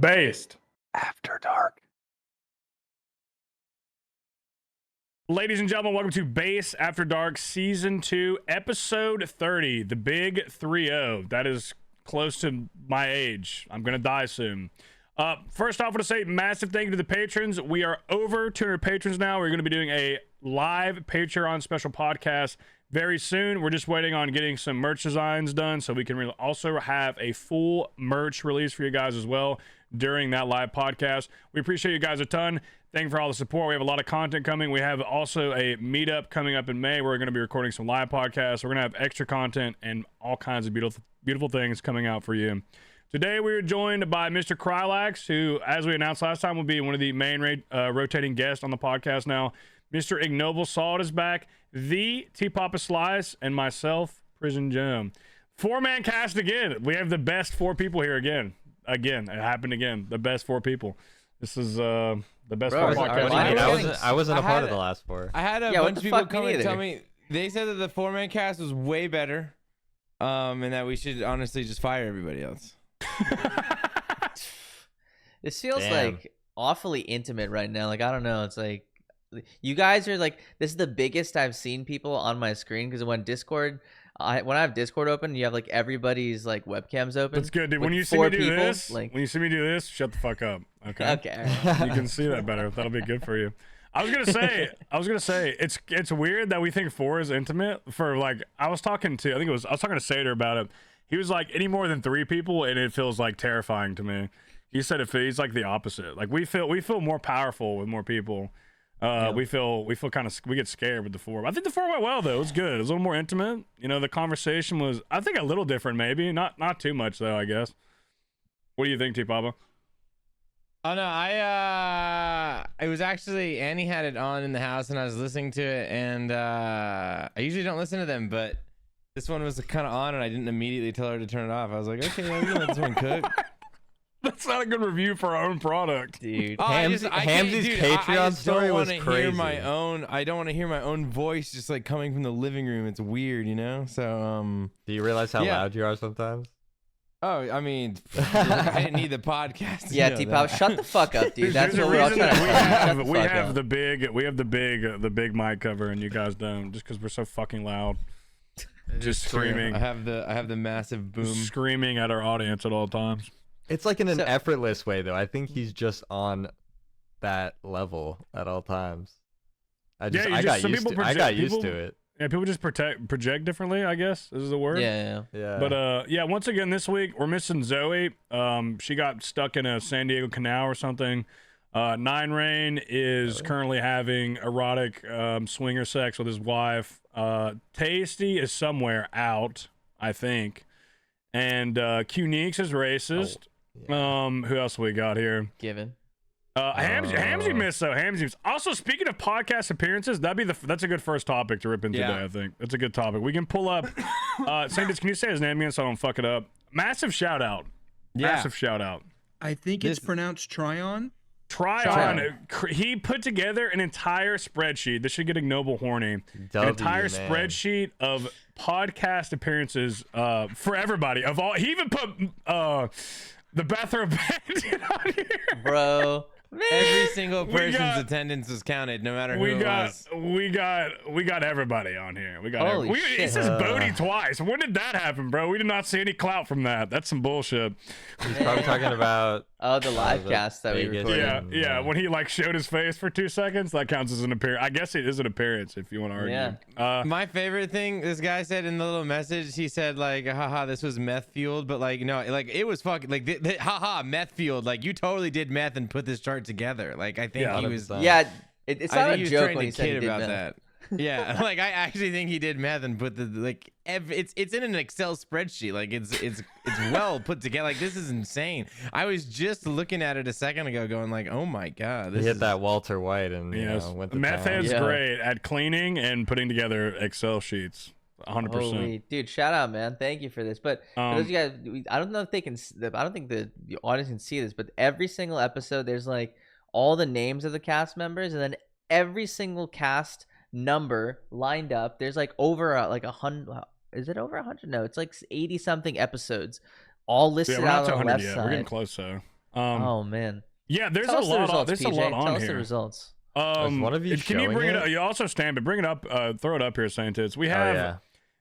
Based. After dark. Ladies and gentlemen, welcome to Base After Dark Season 2, Episode 30, the Big 3-0. That is close to my age. I'm going to die soon. First off, I want to say massive thank you to the patrons. We are over 200 patrons now. We're going to be doing a live Patreon special podcast very soon. We're just waiting on getting some merch designs done so we can also have a full merch release for you guys as well during that live podcast. We appreciate you guys a ton. Thank you for all the support. We have a lot of content coming. We have also a meetup coming up in May. We're going to be recording some live podcasts. We're going to have extra content and all kinds of beautiful things coming out for you. Today we are joined by Mr. Krylax, who, as we announced last time, will be one of the main rotating guests on the podcast now. Mr. Ignoble Solid is back. The T-Papa Slice and myself, Prison Jim. 4-man cast again. We have the best 4 people here again. Again, it happened again. The best 4 people. This is the best 4 podcasts. I wasn't a part of the last 4. I had a bunch of people come and tell me they said that the 4-man cast was way better, and that we should honestly just fire everybody else. This feels like awfully intimate right now. Like, I don't know. It's like you guys are like, this is the biggest I've seen people on my screen, because when I have Discord open, you have like everybody's like webcams open. That's good, dude. When you see me do this, shut the fuck up. Okay. Okay. You can see that better. That'll be good for you. I was gonna say it's weird that we think 4 is intimate. For like, I was talking to Sater about it. He was like, any more than 3 people and it feels like terrifying to me. He said he's like the opposite. Like we feel more powerful with more people. We get scared with the 4. I think the 4 went well though. It was good. It was a little more intimate. You know, the conversation was, I think, a little different maybe. Not too much though, I guess. What do you think, T-Papa? Oh no, it was actually, Annie had it on in the house and I was listening to it, and I usually don't listen to them, but this one was kind of on and I didn't immediately tell her to turn it off. I was like, okay, I'm gonna let this one cook. That's not a good review for our own product, dude. Hamsy's Patreon story was crazy. I don't want to hear my own voice just like coming from the living room. It's weird, you know. So do you realize how loud you are sometimes? Oh, I mean, I didn't need the podcast. Yeah, T-Pop, shut the fuck up, dude. That's what we're all trying to We have the big mic cover, and you guys don't, just because we're so fucking loud. Just screaming. I have the massive boom, screaming at our audience at all times. It's like in an effortless way, though. I think he's just on that level at all times. I got used to it. Yeah, people just project differently, I guess is the word. Yeah. But once again this week we're missing Zoe. She got stuck in a San Diego canal or something. 9 Rain is currently having erotic swinger sex with his wife. Tasty is somewhere out, I think. And Q-Neeks is racist. Who else we got here? Given. Hamsy missed though. Hamsy's also, speaking of podcast appearances, that's a good first topic to rip into today. I think that's a good topic. We can pull up. Saint, can you say his name again so I don't fuck it up? Massive shout out. Massive shout out. I think it's pronounced Tryon. Tryon. He put together an entire spreadsheet. This should get Ignoble horny. An entire spreadsheet of podcast appearances for everybody. He even put the bathroom bandit on here, bro. Every single person's attendance was counted, no matter who it was. We got everybody on here. Holy shit. It says Bodie twice. When did that happen, bro? We did not see any clout from that. That's some bullshit. He's probably talking about the live cast that we recorded. Yeah. When he like showed his face for 2 seconds, that counts as an appearance. I guess it is an appearance if you want to argue. Yeah. My favorite thing this guy said in the little message, he said like, haha, this was meth fueled, but like no, like it was fucking like haha, meth fueled. Like you totally did meth and put this chart together. Like I think he was. Yeah, it's not a joke when he said he did about meth. that. Yeah, like I actually think he did meth and put it's in an Excel spreadsheet. Like it's well put together. Like this is insane. I was just looking at it a second ago, going like, oh my god, he hit that Walter White and went to meth head's great at cleaning and putting together Excel sheets. 100%. Dude, shout out, man. Thank you for this. But for those of you guys, I don't know if they can. I don't think the audience can see this, but every single episode, there's like all the names of the cast members, and then every single cast number lined up. There's like over like 100. Is it over 100? No, it's like 80 something episodes, all listed out on the left side. We're getting close, though. Oh man. Yeah, there's Tell a us the lot. results, There's a PJ. lot on Tell us here. the results. Is one of you Can you showing bring it it? up? You also stand, but bring it up. Throw it up here, Saint. We have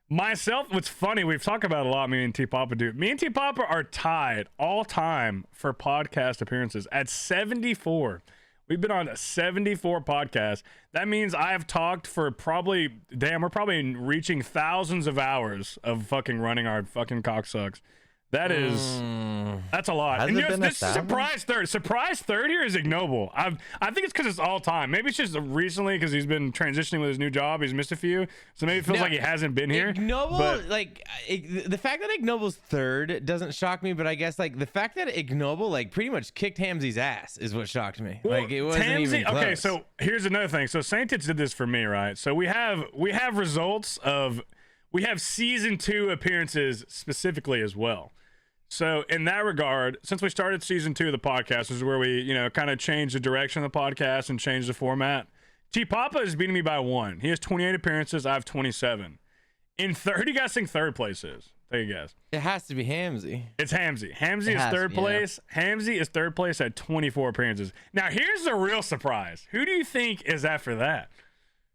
myself. What's funny? We've talked about it a lot. Me and T Papa do. Me and T Papa are tied all time for podcast appearances at 74. We've been on 74 podcasts. That means I have talked for probably, we're probably reaching thousands of hours of fucking running our fucking cocksucks. That is, that's a lot. Has And it been this 1,000? surprise third here is Ignoble. I think it's because it's all time. Maybe it's just recently because he's been transitioning with his new job. He's missed a few, so maybe it feels like he hasn't been here. Ignoble, but the fact that Ignoble's third doesn't shock me, but I guess like the fact that Ignoble like pretty much kicked Hamsy's ass is what shocked me. Well, like it wasn't even close. Okay, so here's another thing. So Saintits did this for me, right? So we have results of season 2 appearances specifically as well. So in that regard, since we started season 2 of the podcast, this is where we, kind of changed the direction of the podcast and changed the format. T Papa is beating me by 1. He has 28 appearances. I have 27. In third, who do you guys think third place is? Take a guess. It has to be Hamsy. It's Hamsy. Hamsy is third place. Hamsy is third place at 24 appearances. Now here's the real surprise. Who do you think is after that?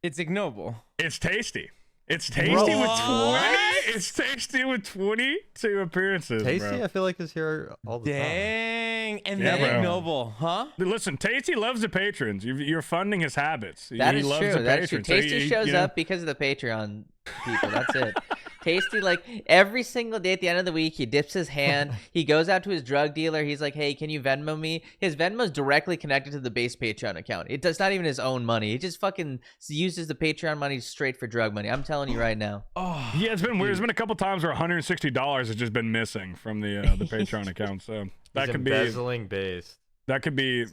It's Ignoble. It's Tasty. It's Tasty with 20. It's Tasty with 22 appearances. Tasty, bro. I feel like is here all the time. Dang. And Yeah, then bro. Ignoble, huh? Listen, Tasty loves the patrons. You're funding his habits. That he is loves true. the That's true. patrons. So Tasty shows up because of the Patreon people. That's it. Tasty, like every single day at the end of the week, he dips his hand. He goes out to his drug dealer. He's like, "Hey, can you Venmo me?" His Venmo's directly connected to the base Patreon account. It's not even his own money. He just fucking uses the Patreon money straight for drug money. I'm telling you right now. Oh, Yeah, it's been weird. There's been a couple times where $160 has just been missing from the Patreon account. So that He's could be embezzling base. that could be.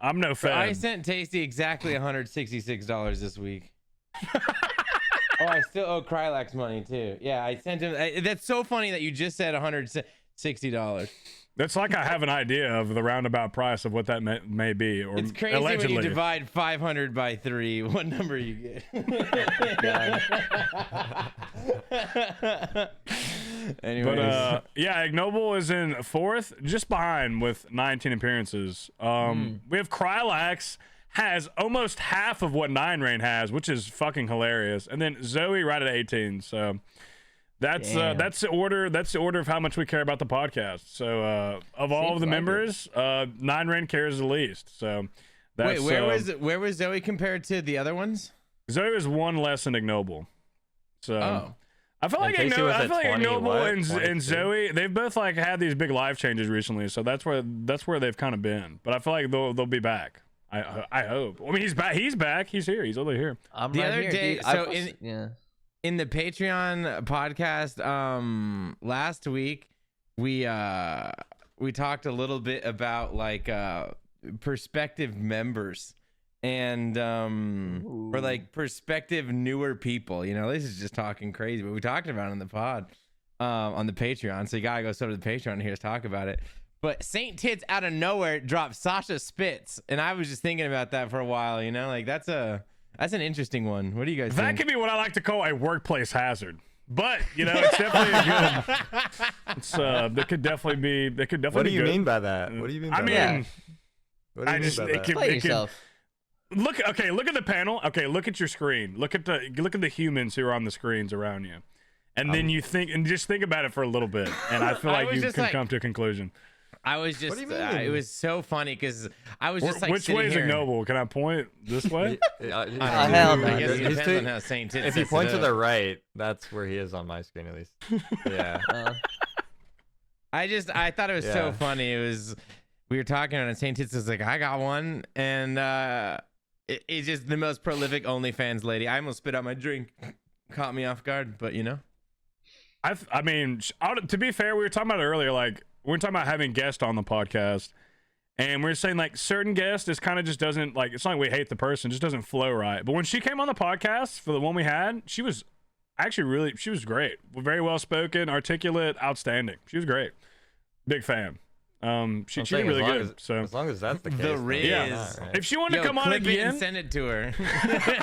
I'm no so I fed. sent Tasty exactly $166 this week. Oh, I still owe Krylax money too. Yeah, I sent him. That's so funny that you just said $160. That's like I have an idea of the roundabout price of what that may be, or It's crazy allegedly. when you divide 500 by 3, what number you get. Anyways. But yeah, Ignoble is in 4th, just behind with 19 appearances. We have Krylax has almost half of what 9 Rain has, which is fucking hilarious. And then Zoe right at 18. So that's the order. That's the order of how much we care about the podcast. So of all of the members, 9 Rain cares the least. So that's, wait, where was Zoe compared to the other ones? Zoe is 1 less than Ignoble. So I feel like Tasty was at 20, Ignoble what? and 22? Zoe, they've both like had these big life changes recently. So that's where they've kind of been. But I feel like they'll be back. I hope. I mean, he's back. He's back. He's here. He's over here. I'm The right other here, day- dude. so in In the Patreon podcast last week, we talked a little bit about like prospective members and or like prospective newer people. This is just talking crazy, but we talked about it on the pod on the Patreon. So you gotta go sub to the Patreon and hear us talk about it. But Saint Tits out of nowhere dropped Sasha Spitz, and I was just thinking about that for a while. Like that's an interesting one. What do you guys think? That could be what I like to call a workplace hazard. But it's definitely a good. It's they could definitely be. They could definitely. What do you be good. mean by that? What do you mean by I mean, that? What do you I mean just by it that? could, Play it could, yourself. Look at the panel. Okay, look at your screen. Look at the humans who are on the screens around you, and then you think about it for a little bit, and I feel like you can come to a conclusion. I was just. What do you mean? It was so funny because I was just like, Which sitting way is here. Ignoble? Can I point this way? hell no. I guess it He's depends too- on how Saint Tits If you sets point it to up. the right, that's where he is on my screen at least. Yeah. I thought it was so Yeah. funny. We were talking and Saint Tits was like, I got one, and it's just the most prolific OnlyFans lady. I almost spit out my drink. Caught me off guard, but I mean, to be fair, we were talking about it earlier. Like we were talking about having guests on the podcast, and we were saying like certain guests, this kind of just doesn't like. It's not like we hate the person, it just doesn't flow right. But when she came on the podcast for the one we had, she was actually she was great. Very well spoken, articulate, outstanding. She was great. Big fan. She did really good. So as long as that's the case, The Riz. yeah. right. If she wanted to come on clip it again, and send it to her.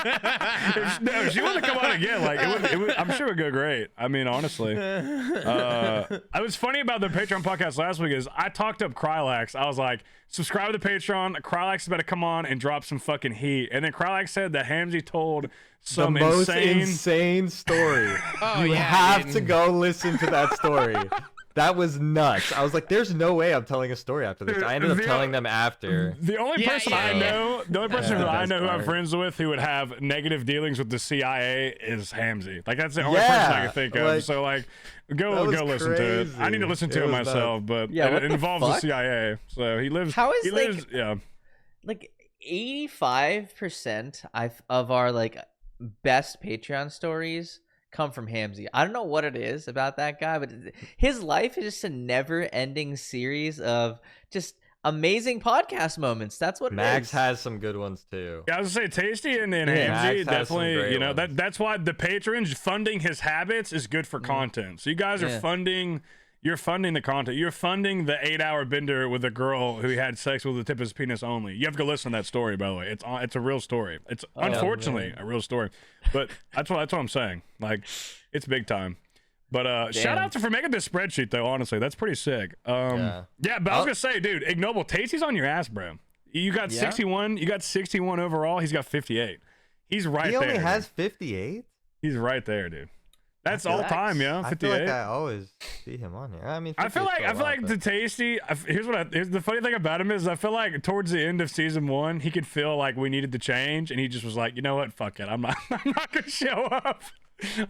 if she wanted to come on again, like it would, I'm sure it would go great. I mean, honestly, I was funny about the Patreon podcast last week is I talked up Krylax. I was like, subscribe to the Patreon. Krylax is about to come on and drop some fucking heat. And then Krylax said that Hamzy told some the most insane story. Oh, you yeah, have dude. to go listen to that story. That was nuts. I was like, there's no way I'm telling a story after this. I ended up telling them after. The only person I know, the only person who I know who I'm part. friends with who would have negative dealings with the CIA is Hamzy. Like that's the only person I can think of. like, So like, go listen to it. I need to listen to It it was myself, but Yeah, what it the involves the fuck? CIA. So he lives. How is, he lives? Yeah. Like 85% of our like best Patreon stories come from Hamzy. I don't know what it is about that guy, but his life is just a never-ending series of just amazing podcast moments. That's what Max it is. has some good ones too. Yeah, I was gonna say Tasty and Max Hamzy has some definitely. great You know ones. that's why the patrons funding his habits is good for content. So you guys are Yeah. funding. You're funding the content. You're funding the 8-hour bender with a girl who he had sex with the tip of his penis only. You have to go listen to that story, by the way. It's a real story. It's unfortunately a real story, but that's what I'm saying. Like, it's big time. But shout out for making this spreadsheet though. Honestly, that's pretty sick. Yeah, but I was gonna say, dude, Ignoble, Tasty's on your ass, bro. You got 61. You got 61 overall. He's got 58. He's right He there. only has dude. 58. He's right there, dude. That's all Relax. time, yeah. I 58. feel like I always see him on here. I mean, I feel 58 like for a lot, the but- Tasty. Here's the funny thing about him is I feel like towards the end of season 1, he could feel like we needed to change, and he just was like, you know what, fuck it, I'm not gonna show up.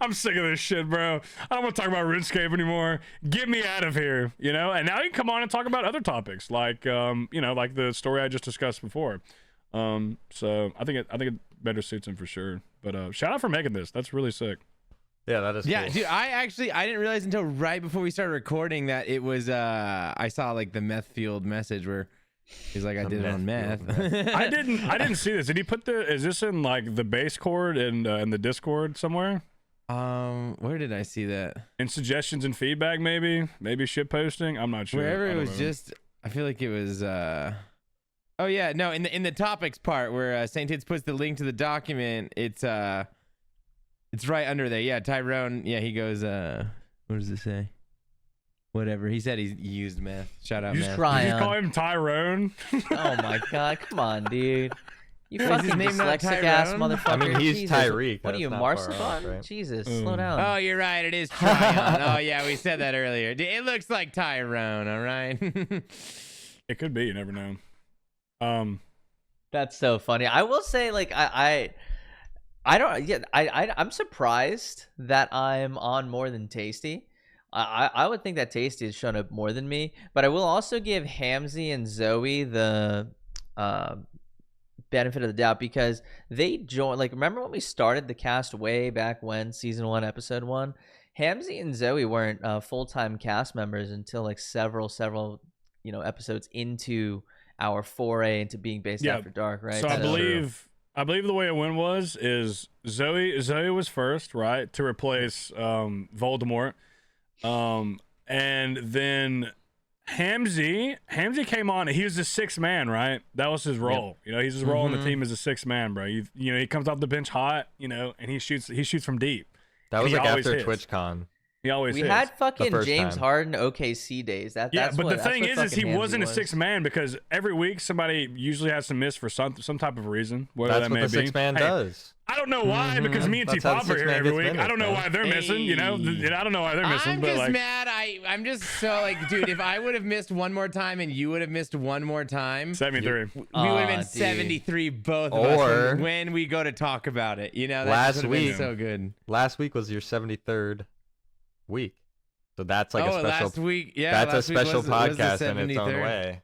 I'm sick of this shit, bro. I don't want to talk about RuneScape anymore. Get me out of here, you know. And now he can come on and talk about other topics, like you know, like the story I just discussed before. So I think it better suits him for sure. But shout out for making this. That's really sick. Yeah, that is. Yeah, cool. dude, I didn't realize until right before we started recording that it was I saw like the meth fueled message where he's like, I did it on meth. I didn't see this. Did he put is this in like the base chord and in the Discord somewhere? Where did I see that? In suggestions and feedback, maybe shit posting. I'm not sure. Wherever I it don't was know. just I feel like it was oh yeah, no, in the topics part where St. Tits puts the link to the document, it's right under there. Yeah, Tyrone, yeah, he goes what does it say? Whatever. He said he used meth. Shout out You meth. just, Try you just on. call him Tyrone. Oh my god, come on, dude. You Is his fucking name not dyslexic ass Tyrone? motherfucker. I mean, he's Jesus. Tyreek. What are That's you, not far off, Marcibon? right? Jesus, slow down. Oh, you're right. It is Tryon. Oh yeah, we said that earlier. It looks like Tyrone, all right? It could be. You never know. That's so funny. I will say, like, I'm surprised that I'm on more than Tasty. I would think that Tasty has shown up more than me, but I will also give Hamzy and Zoe the benefit of the doubt because they joined. Like, remember when we started the cast way back when, season 1, episode 1? Hamzy and Zoe weren't full-time cast members until like several episodes into our foray into being based after dark, right? So I believe the way it went is Zoe was first, right, to replace Voldemort, and then Hamzy came on. He was the 6th man, right? That was his role. You know, he's his role on the team as a 6th man, bro. You know, he comes off the bench hot, you know, and he shoots from deep. That was He like always after hits. TwitchCon. He always we hits. had fucking first James time. Harden OKC days. Yeah, That's but what, the thing that's what is he fucking Hamzy wasn't a was. 6th man because every week somebody usually has to miss for some type of reason, whether That's that what may the be. 6th man Hey, does. I don't know why because me and That's how the T-Pop are 6th here man every gets week. I minutes, don't know man. why they're missing, you know? Hey. I don't know why they're missing, I'm but just like mad. I'm just so like, dude, if I would have missed one more time and you would have missed one more time, 73. we would have been Dude. 73 both of us Or- when we go to talk about it. You know, that Last just would have been week. so good. Last week was your 73rd week, so that's like a special. last week, yeah, that's a last week special was the podcast in its own 73rd. way.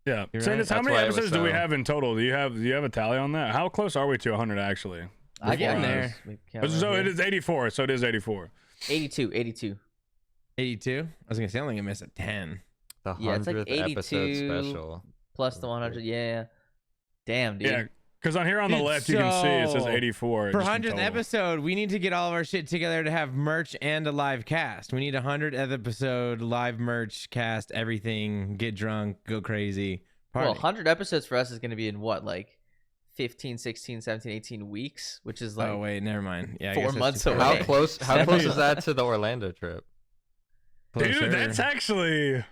Yeah. You're Sandus, right. how That's many why it was episodes do we so- have in total? Do you have a tally on that? How close are we to 100 actually? I Getting Before there. So it is 84. So it is 84. 82. 82. I was gonna say I'm only gonna miss a 10. The Yeah, it's like 100th episode 82 special. plus the 100. Yeah. Damn, dude. Yeah. Because on here on the left, you can see it says 84. For just in 100th total. episode, we need to get all of our shit together to have merch and a live cast. We need 100th episode, live merch, cast, everything, get drunk, go crazy. Party. Well, 100 episodes for us is going to be in what, like 15, 16, 17, 18 weeks, which is like oh wait, never mind. Yeah, I 4 guess that's months too away. far. How close? How close is that to the Orlando trip? Closer. Dude, that's actually...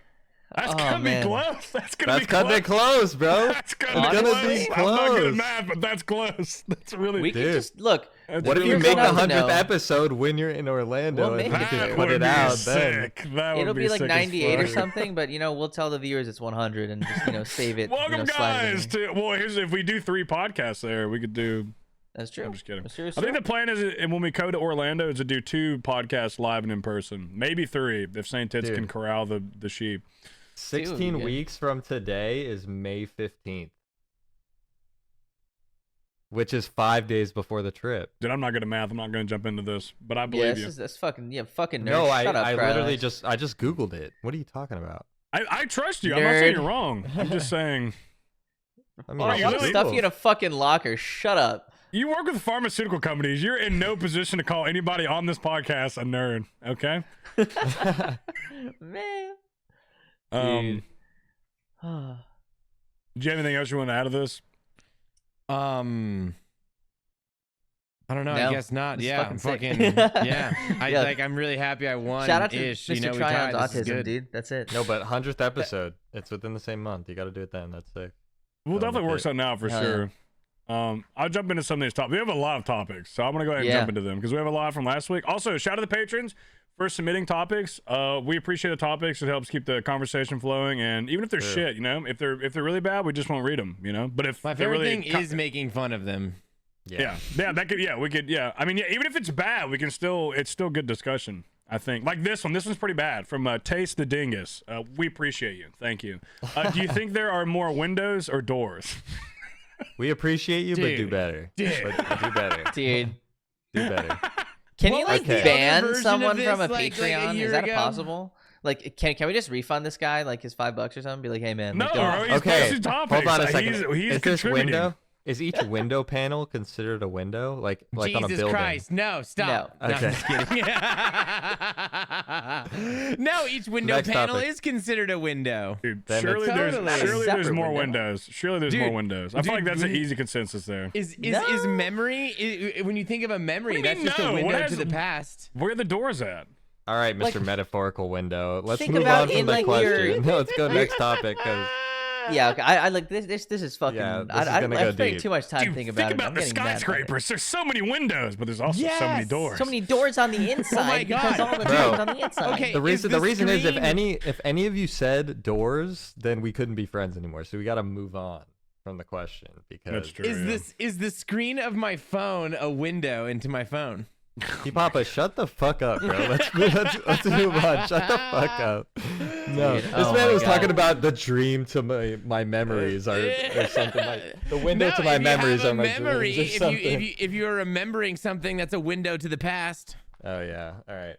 That's Oh, gonna man. be close. That's gonna be That's close. close, bro. That's gonna It's be gonna close. be I'm not good at close. math, but that's close. That's really... we can Dude. just look. That's What if you really make the enough to 100th know. episode when you're in Orlando We'll and make you it can there. put would it be out sick. then? That would It'll be like sick as 98 or fuck. something, but we'll tell the viewers it's 100 and just save it. Welcome, slide it guys. in. To well, here's if we do 3 podcasts there, we could do. That's true. I'm just kidding. That's true, I think the plan is when we go to Orlando is to do 2 podcasts live and in person, maybe 3 if St. Tits Dude. can corral the sheep. 16 Dude. weeks from today is May 15th, which is 5 days before the trip. Dude, I'm not good at math. I'm not going to jump into this, but I Yeah, believe you. that's fucking fucking nerd. No, Shut up, I literally Krylex. I just Googled it. What are you talking about? I trust you. I'm not saying Nerd. you're wrong. I'm just saying I mean, Oh, you all really- the stuff you in a fucking locker. Shut up. you work with pharmaceutical companies. You're in no position to call anybody on this podcast a nerd. Okay. Man. Do you have anything else you want to add to this? I don't know. No. I guess not. It's Yeah, fucking I'm sick. fucking. Yeah, Yeah. I'm really happy I won. Shout out to ish. Mr. You know, we Tryon's tied. This is autism, good. dude. That's it. no, but 100th episode. It's within the same month. You got to do it then. That's sick. We'll That'll definitely make work it. something out for Hell sure. I'll jump into some of these topics. We have a lot of topics, so I'm gonna go ahead and Yeah. jump into them because we have a lot from last week. Also, shout out to the patrons for submitting topics. We appreciate the topics. It helps keep the conversation flowing, and even if they're Sure. shit, if they're really bad, we just won't read them. But if My they're favorite really thing is making fun of them. yeah, that could we could I mean even if it's bad, we can still it's still good discussion. I think like this one's pretty bad from Taste the Dingus. We appreciate you, thank you. Do you think there are more windows or doors? We appreciate you, but do Dude. better. Dude. But do better. Dude. Do better. Can What you like was the other ban version someone of this, from a like a Patreon? year Is that ago? possible? Like, can we just refund this guy like his $5 or something? Be like, hey man, No, like, don't- bro, he's Okay, posting topics. hold on a second. He's Is this contributing. window? Is each window panel considered a window? Like on a Jesus building? Christ! No, stop. No. No, Okay. I'm just kidding. No, each window Next panel topic. is considered a window. Dude, Then surely it's- there's Totally. surely there's Separate more window. windows. Surely there's more Dude, windows. I feel like dude, that's an when you- easy consensus there. Is No. memory? When you think of a memory, What do you that's mean just no? a What window has- to the past. Where are the doors at? All right, Mr. Like- Metaphorical Window. Let's Think move about on from in, the like, question. No, let's go next topic because yeah, okay. I like this. This is fucking. Yeah, this is I'm gonna go spending deep. too much time Dude, thinking think about it. I'm the getting mad about it. skyscrapers. There's so many windows, but there's also so many Yes. doors. So many doors on the inside because God. all the Bro. doors on the inside. Okay. the reason the is if screen- if any of you said doors, then we couldn't be friends anymore. So we got to move on from the question because That's true. yeah. Is the screen of my phone a window into my phone? Hey, Papa, shut the fuck up, bro. Let's move on. Shut the fuck up. No, Dude, this oh man my was God. talking about the dream to my memories or something like the window No, to my if you memories have are a my memory, dreams or something. if you're remembering something, that's a window to the past. Oh yeah. All right.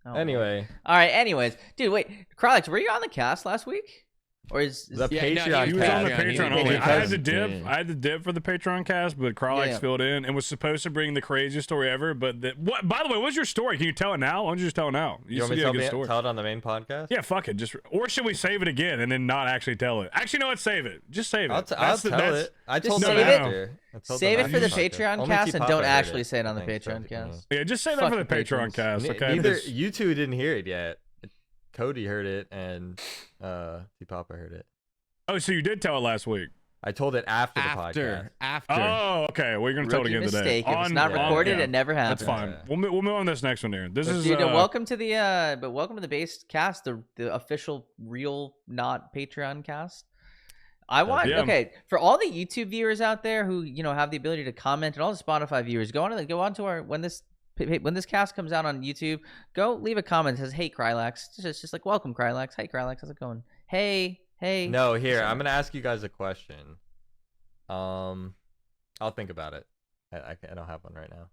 Oh, Anyway, All right. Anyways, dude, wait, Krylex, were you on the cast last week, or is the Yeah, no, Patreon He was on the Patreon, he Patreon was only. I had because- to dip. Yeah. I had to dip for the Patreon cast, but Carlax Yeah. filled in and was supposed to bring the craziest story ever. But what? By the way, what's your story? Can you tell it now? Why don't you just tell it now? you want me said to had a good story. tell it on the main podcast? Yeah, fuck it. Or should we save it again and then not actually tell it? Actually, no, let's save it. Just save it. I'll That's the- tell that's- it. I just told them save it. after. I told save them it for the after podcast. Patreon Only cast T and Papa don't heard actually it. say it on the Thanks, Patreon Sophie. cast. Yeah, just say that Fuck for the the Patreon patrons. cast, okay? Neither Because- you two didn't hear it yet. Cody heard it and T Papa heard it. Oh, so you did tell it last week? I told it after the podcast. After. Oh, okay. Well, you're gonna tell it Rookie again mistake. today. If it's not recorded, yeah. it never happens. That's fine. Yeah. We'll move on to this next one here. This But is dude, welcome to the base cast, the official, real, not Patreon cast. I want Yeah. okay for all the YouTube viewers out there who have the ability to comment, and all the Spotify viewers, go on to our when this cast comes out on YouTube, go leave a comment that says, "Hey Krylex," just like welcome Krylex. Hey Krylex, how's it going? Hey. No, here I'm gonna ask you guys a question. I'll think about it. I don't have one right now.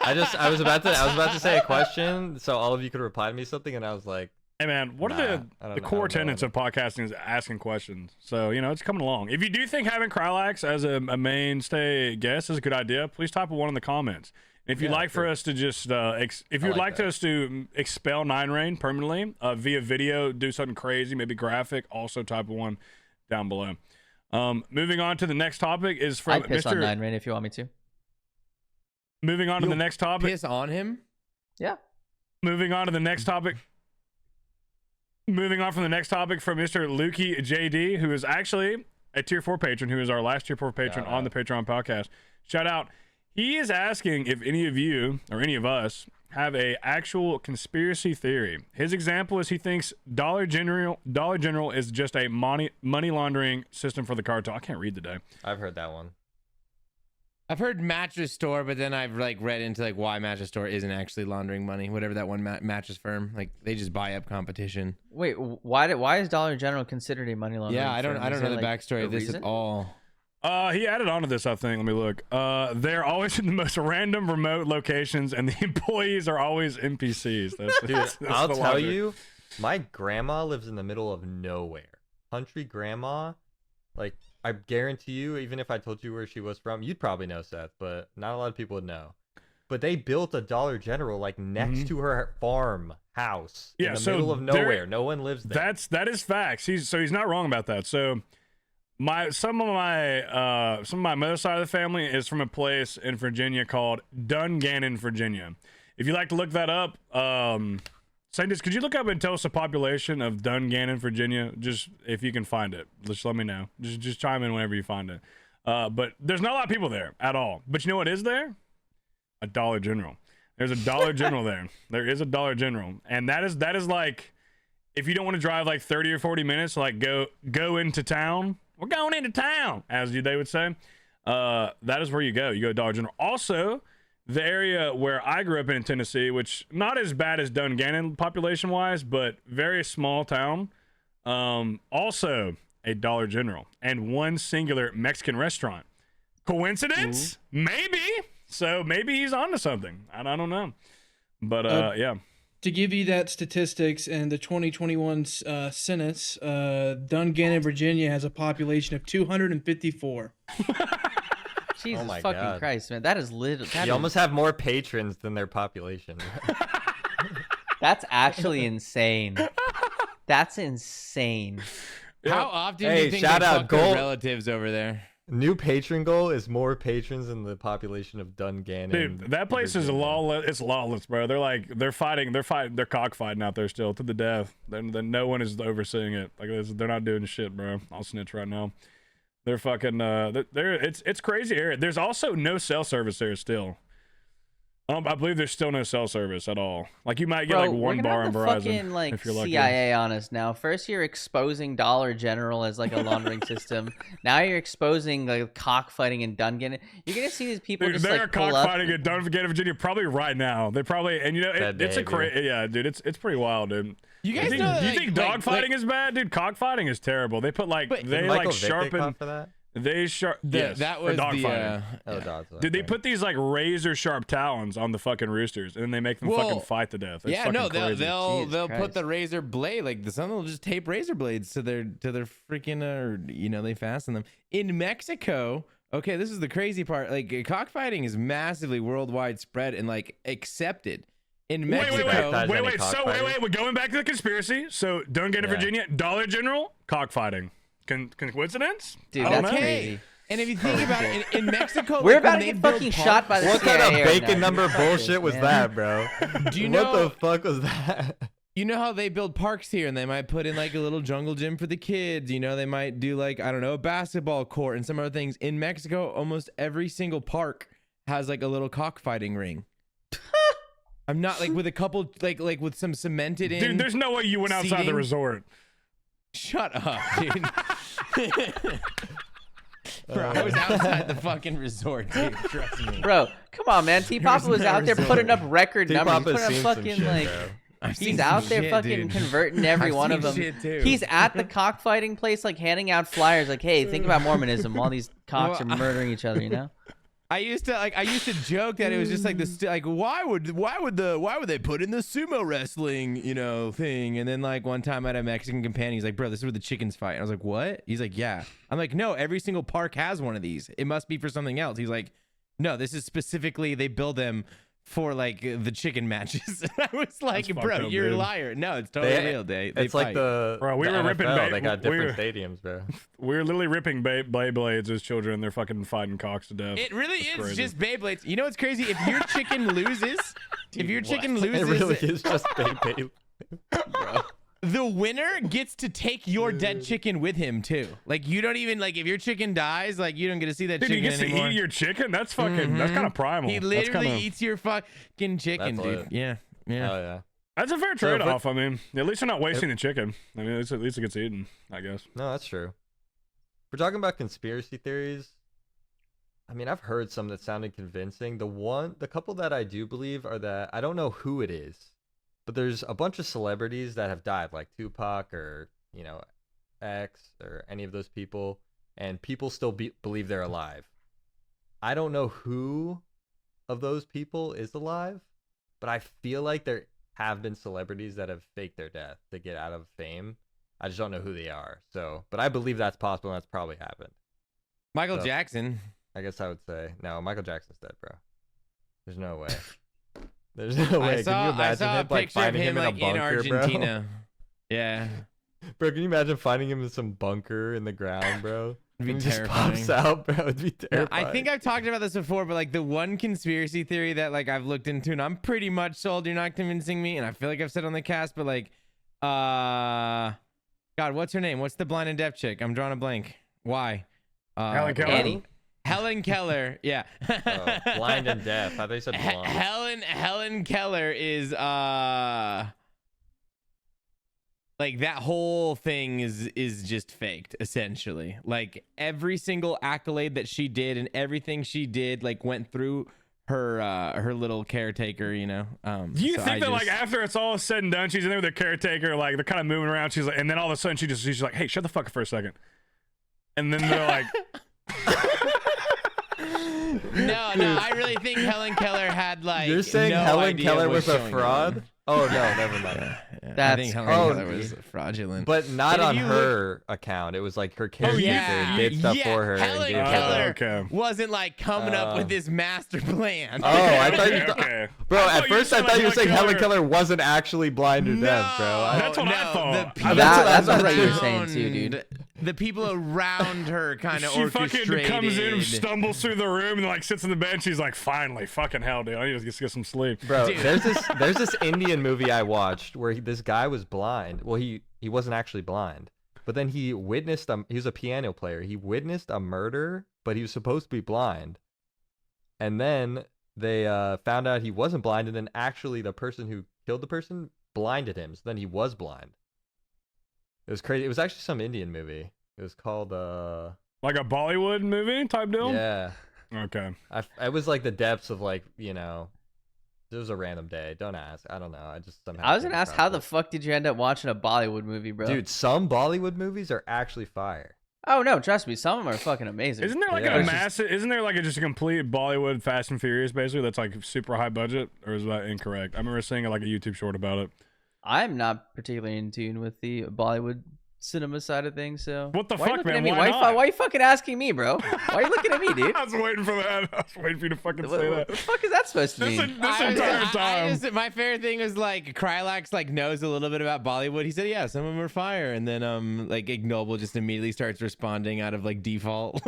I was about to say a question, so all of you could reply to me something, and I was like, Hey man, what are the core tenets of podcasting is asking questions. So, it's coming along. If you do think having Krylax as a mainstay guest is a good idea, please type a 1 in the comments. If you'd like for us to just, if you'd like us to expel 9 Rain permanently via video, do something crazy, maybe graphic, also type a 1 down below. Moving on to the next topic is from I'd piss on 9 Rain if you want me to. Moving on to the next topic. Piss on him? Yeah. Moving on to the next topic. Moving on from the next topic from Mr. Lukey JD, who is actually a tier 4 patron, who is our last tier 4 patron on the Patreon podcast. Shout out. He is asking if any of you or any of us have a actual conspiracy theory. His example is he thinks Dollar General is just a money laundering system for the cartel. I can't read today. I've heard that one. I've heard mattress store, but then I've read into why mattress store isn't actually laundering money. Whatever that one mattress firm, they just buy up competition. Wait, why is Dollar General considered a money laundering? Yeah, I don't know the backstory of this at all. He added on to this, I think. Let me look. They're always in the most random remote locations, and the employees are always NPCs. That's I'll tell you, my grandma lives in the middle of nowhere. Country grandma, I guarantee you, even if I told you where she was from, you'd probably know, Seth, but not a lot of people would know. But they built a Dollar General next to her farm house in the middle of nowhere. No one lives there. That is facts. He's not wrong about that. So some of my mother's side of the family is from a place in Virginia called Dungannon, Virginia. If you'd like to look that up, Saintis, could you look up and tell us the population of Dungannon, Virginia? Just if you can find it, just let me know. Just chime in whenever you find it. But there's not a lot of people there at all. But you know what is there? A Dollar General. There's a Dollar General there. There is a Dollar General, and that is if you don't want to drive 30 or 40 minutes, go into town. We're going into town, as they would say. That is where you go. You go to Dollar General. Also, the area where I grew up in Tennessee, which not as bad as Dungannon population-wise, but very small town. Also a Dollar General and one singular Mexican restaurant. Coincidence? Ooh. Maybe. So maybe he's onto something. I don't know. But yeah. To give you that statistics, in the 2021 census, Dungannon, Virginia has a population of 254. Jesus fucking Christ, man. That is lit. You almost have more patrons than their population. That's actually insane. That's insane. How often do you think they fuck their relatives over there? New patron goal is more patrons than the population of Dungannon. Dude, that place is lawless. It's lawless, bro. They're cockfighting out there still to the death. Then no one is overseeing it. They're not doing shit, bro. I'll snitch right now. They're fucking it's crazy area. There's also no cell service there still. I believe there's still no cell service at all. You might get one bar on Verizon fucking, if you're lucky. CIA on us now. First you're exposing Dollar General as a laundering system. Now you're exposing cockfighting in Dungannon. You're gonna see these people just they're cockfighting in Dungannon, Virginia, probably right now. They probably it's a crazy dude. It's pretty wild, dude. You guys do you think dog fighting is bad, dude? Cockfighting is terrible. They put they sharpen. For that? That was dog the fighting. Dude, they put these razor sharp talons on the fucking roosters, and then they make them fucking fight to death. It's they'll put the razor blade. Some will just tape razor blades to their freaking they fasten them. In Mexico, okay, this is the crazy part. Cockfighting is massively worldwide spread and accepted. In Mexico, wait. We're going back to the conspiracy. So Dungannon, Virginia, Dollar General, cockfighting. Coincidence? Dude, that's crazy. And if you think about it, in Mexico, we're about to get fucking shot by the What CIA kind of bacon number bullshit was that, bro? Do you know what the fuck was that? You know how they build parks here, and they might put in a little jungle gym for the kids. They might do a basketball court and some other things. In Mexico, almost every single park has a little cockfighting ring. I'm not with a couple with some cemented in. Dude, there's no way you went outside the resort. Shut up, dude. Bro, I was outside the fucking resort, dude. Trust me. Bro, come on, man. T-Papa was out there putting up record numbers. He's putting up fucking he's out there fucking converting every one of them. He's at the cockfighting place, handing out flyers, hey, think about Mormonism while these cocks are murdering each other, I used to joke that it was just like this, like why would they put in the sumo wrestling, thing? And then like one time I had a Mexican companion, he's like, bro, this is where the chickens fight. And I was like, what? He's like, yeah. I'm like, no, every single park has one of these. It must be for something else. He's like, no, this is specifically, they build them for like the chicken matches. I was like, That's bro, fucked up, you're a dude. liar. No, it's totally real. They It's fight. like the Bro, we the were ripping NFL, bait- they got we different were- stadiums, bro. We were literally ripping Beyblades as children. They're fucking fighting cocks to death. It really That's is crazy. just Beyblades. You know what's crazy? If your chicken loses, It really is just Beyblade. the winner gets to take your dead chicken with him too. Like you don't even like if your chicken dies, like you don't get to see that Dude, he chicken gets anymore. to eat your chicken? That's fucking, that's kind of primal. He That's literally kinda- eats your fucking chicken, That's dude. lit. Yeah. Oh Yeah. yeah. That's a fair So if trade-off. I mean, at least you're not wasting the chicken. I mean, at least it gets eaten, I guess. No, that's true. We're talking about conspiracy theories. I mean, I've heard some that sounded convincing. The couple that I do believe are that I don't know who it is, but there's a bunch of celebrities that have died, like Tupac or X or any of those people, and people still believe they're alive. I don't know who of those people is alive, but I feel like there have been celebrities that have faked their death to get out of fame. I just don't know who they are. So, but I believe that's possible, and that's probably happened. Michael So- Jackson. I guess I would say no. Michael Jackson's dead, bro. There's no way. There's no way. I saw Can you imagine a him like picture of finding him him like in a bunker, in Argentina. Yeah. bro? Can you imagine finding him in some bunker in the ground, bro? It'd be And he just terrifying. pops out, bro. It'd be No, terrifying. I think I've talked about this before, but like the one conspiracy theory that like I've looked into and I'm pretty much sold, you're not convincing me, and I feel like I've said on the cast, but like God, what's her name? What's the blind and deaf chick? I'm drawing a blank. Why? Helen Keller. Annie? Helen Keller. Yeah. Oh, blind and deaf. I thought you said blonde. Helen Keller is like that whole thing is just faked essentially. Like every single accolade that she did and everything she did like went through her little caretaker, Do you so think I that like just- after it's all said and done, she's in there with the caretaker, like they're kind of moving around, she's like, and then all of a sudden she's like, hey, shut the fuck up for a second, and then they're like, No, I really think Helen Keller had like You're saying no Helen idea Keller what's was a going fraud? on. Oh no, never mind. Yeah, I That's think Helen crazy. Keller was fraudulent. But not And if on you her account. It was like her caretaker yeah, did stuff yeah, for her. Helen and gave her Keller the- okay. wasn't like coming up with this master plan. Oh, I thought you. okay. Bro, I thought at you first I said, thought you were like, saying Helen Keller- Keller wasn't actually blind or deaf, bro. That's what I thought. The That's people that's what you were saying too, dude. The people around her kind of She orchestrated. fucking comes in and stumbles through the room and like sits in the bed. And she's like, finally, fucking hell, dude, I need to get some sleep. Bro, Dude. there's this Indian movie I watched where this guy was blind. Well, he wasn't actually blind, but then he witnessed he was a piano player. He witnessed a murder, but he was supposed to be blind. And then they found out he wasn't blind, and then actually the person who killed the person blinded him. So then he was blind. It was crazy. It was actually some Indian movie. It was called Like a Bollywood movie type deal. yeah. Okay. I was like the depths of like, it was a random day. Don't ask. I don't know. I just somehow. I was came gonna ask, across how the it. fuck did you end up watching a Bollywood movie, bro? Dude, some Bollywood movies are actually fire. Oh no, trust me, some of them are fucking amazing. Isn't there like Yeah. a It's massive? Isn't there like just a complete Bollywood Fast and Furious basically that's like super high budget, or is that incorrect? I remember seeing like a YouTube short about it. I'm not particularly in tune with the Bollywood cinema side of things, so What the why are you fuck, looking man? at me? Why Why, not? why are you fucking asking me, bro? Why are you looking at me, dude? I was waiting for that. I was waiting for you to fucking What say the that. fuck is that supposed to This, mean? this entire time. My favorite thing was like Krylax like knows a little bit about Bollywood. He said, yeah, some of them are fire, and then like Ignoble just immediately starts responding out of like default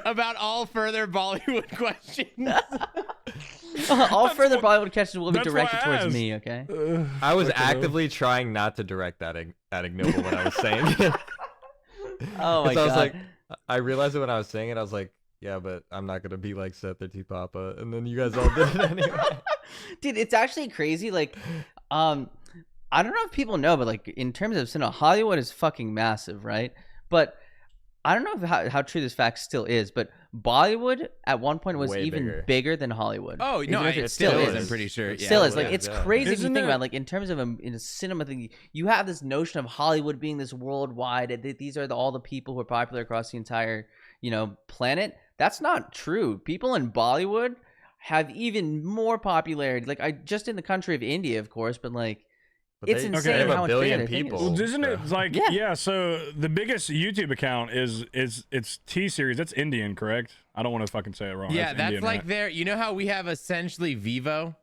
about all further Bollywood questions. All further Bollywood questions will be that's why directed I towards asked. me, okay? I was Fucking hell. actively trying not to direct that ignoble when I was saying it. Oh my 'Cause I was god. like, I realized it when I was saying it. I was like, yeah, but I'm not gonna be like Seth or T Papa, and then you guys all did it anyway. Dude, it's actually crazy. Like, I don't know if people know, but like in terms of cinema, Hollywood is fucking massive, right? But I don't know if how true this fact still is, but Bollywood at one point was Way even bigger. than Hollywood. Oh Even no, if it still is. is. I'm pretty sure. It Yeah, still is. well, Like, yeah, it's yeah. crazy if you Isn't think that- about, like, in terms of in a cinema thing, you have this notion of Hollywood being this worldwide. These are all the people who are popular across the entire, planet. that's not true. People in Bollywood have even more popularity. Like just in the country of India, of course, but like it's insane they have how a much bigger billion their thing is. people. Well, isn't it like Yeah. So the biggest YouTube account is it's T series. That's Indian, correct? I don't want to fucking say it wrong. Yeah, that's Indian, like right? their. You know how we have essentially Vivo,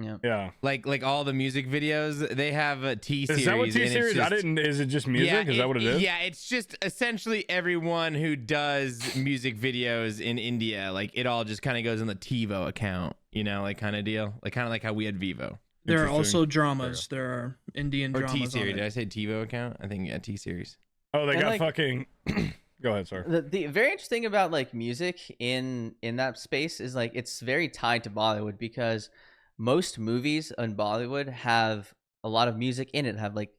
Yeah. Yeah. like all the music videos. They have a T series. Is that what T and it's series? I just- didn't. Is it just music? Is that what it is? Yeah, it's just essentially everyone who does music videos in India. Like it all just kind of goes in the TiVo account. You know, like kind of deal. Like kind of like how we had Vivo. There are Interesting. also dramas. There are Indian Or dramas. T on series. it. Did I say TiVo account? I think yeah, T series. Oh, they And, got like- fucking. Go ahead, sir. The very interesting about like music in that space is like it's very tied to Bollywood because most movies in Bollywood have a lot of music in it. Have like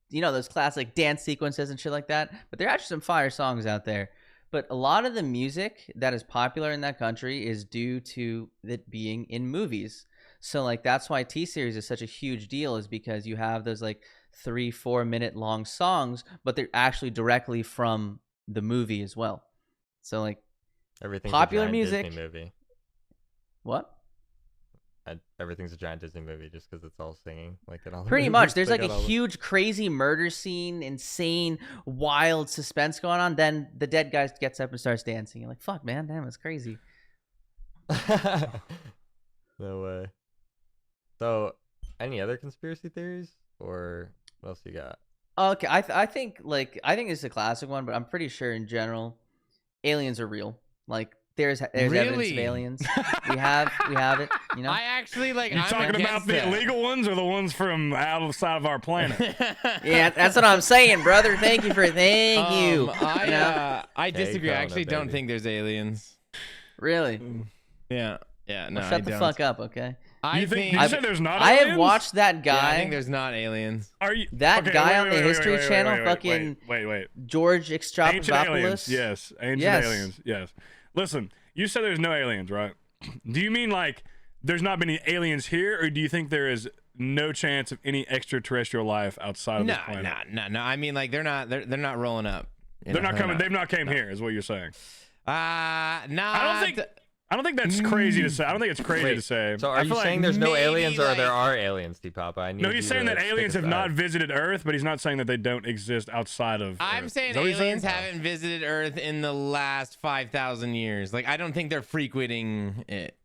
you know those classic dance sequences and shit like that. But there are actually some fire songs out there. But a lot of the music that is popular in that country is due to it being in movies. So like that's why T series is such a huge deal, is because you have those like 3-4 minute long songs, but they're actually directly from the movie as well. So like Everything's Popular a giant music. Disney movie. what? Everything's a giant Disney movie just because it's all singing. Like in all the Pretty movies, much. There's they like a got all the- huge crazy murder scene, insane wild suspense going on, then the dead guy gets up and starts dancing. You're like, fuck man, damn, it's crazy. No way. So, any other conspiracy theories, or what else you got? Okay, I think it's a classic one, but I'm pretty sure in general aliens are real. Like there's evidence of Really? aliens. we have it, you know. I actually like. You I'm talking about against the that. illegal ones or the ones from outside of our planet? Yeah, that's what I'm saying, brother. Thank you. You know? I disagree. I Kona, actually don't baby. think there's aliens. Really? Yeah. No, Well, shut the fuck up, okay? I You think? think. Did you say there's not? I aliens? have watched that yeah, guy. I think there's not aliens. Are you that okay, guy wait, on wait, the wait, History wait, wait, Channel, wait, fucking wait. George Ancient aliens. Extrapopoulos. Yes, ancient Yes. aliens. Yes. Listen, you said there's no aliens, right? Do you mean like there's not been any aliens here, or do you think there is no chance of any extraterrestrial life outside of this planet? No. I mean, like they're not rolling up. You They're know, not coming. They've not came here, is what you're saying. Nah. I don't think that's crazy to say. I don't think it's crazy Wait, to say. So, I are you feel saying like there's no maybe, aliens, or like- there are aliens, T-Papa? I need no, you he's saying to that pick aliens a have not side. visited Earth, but he's not saying that they don't exist outside of. I'm Earth. saying Is that what he's aliens saying? haven't visited Earth in the last 5,000 years. Like I don't think they're frequenting it.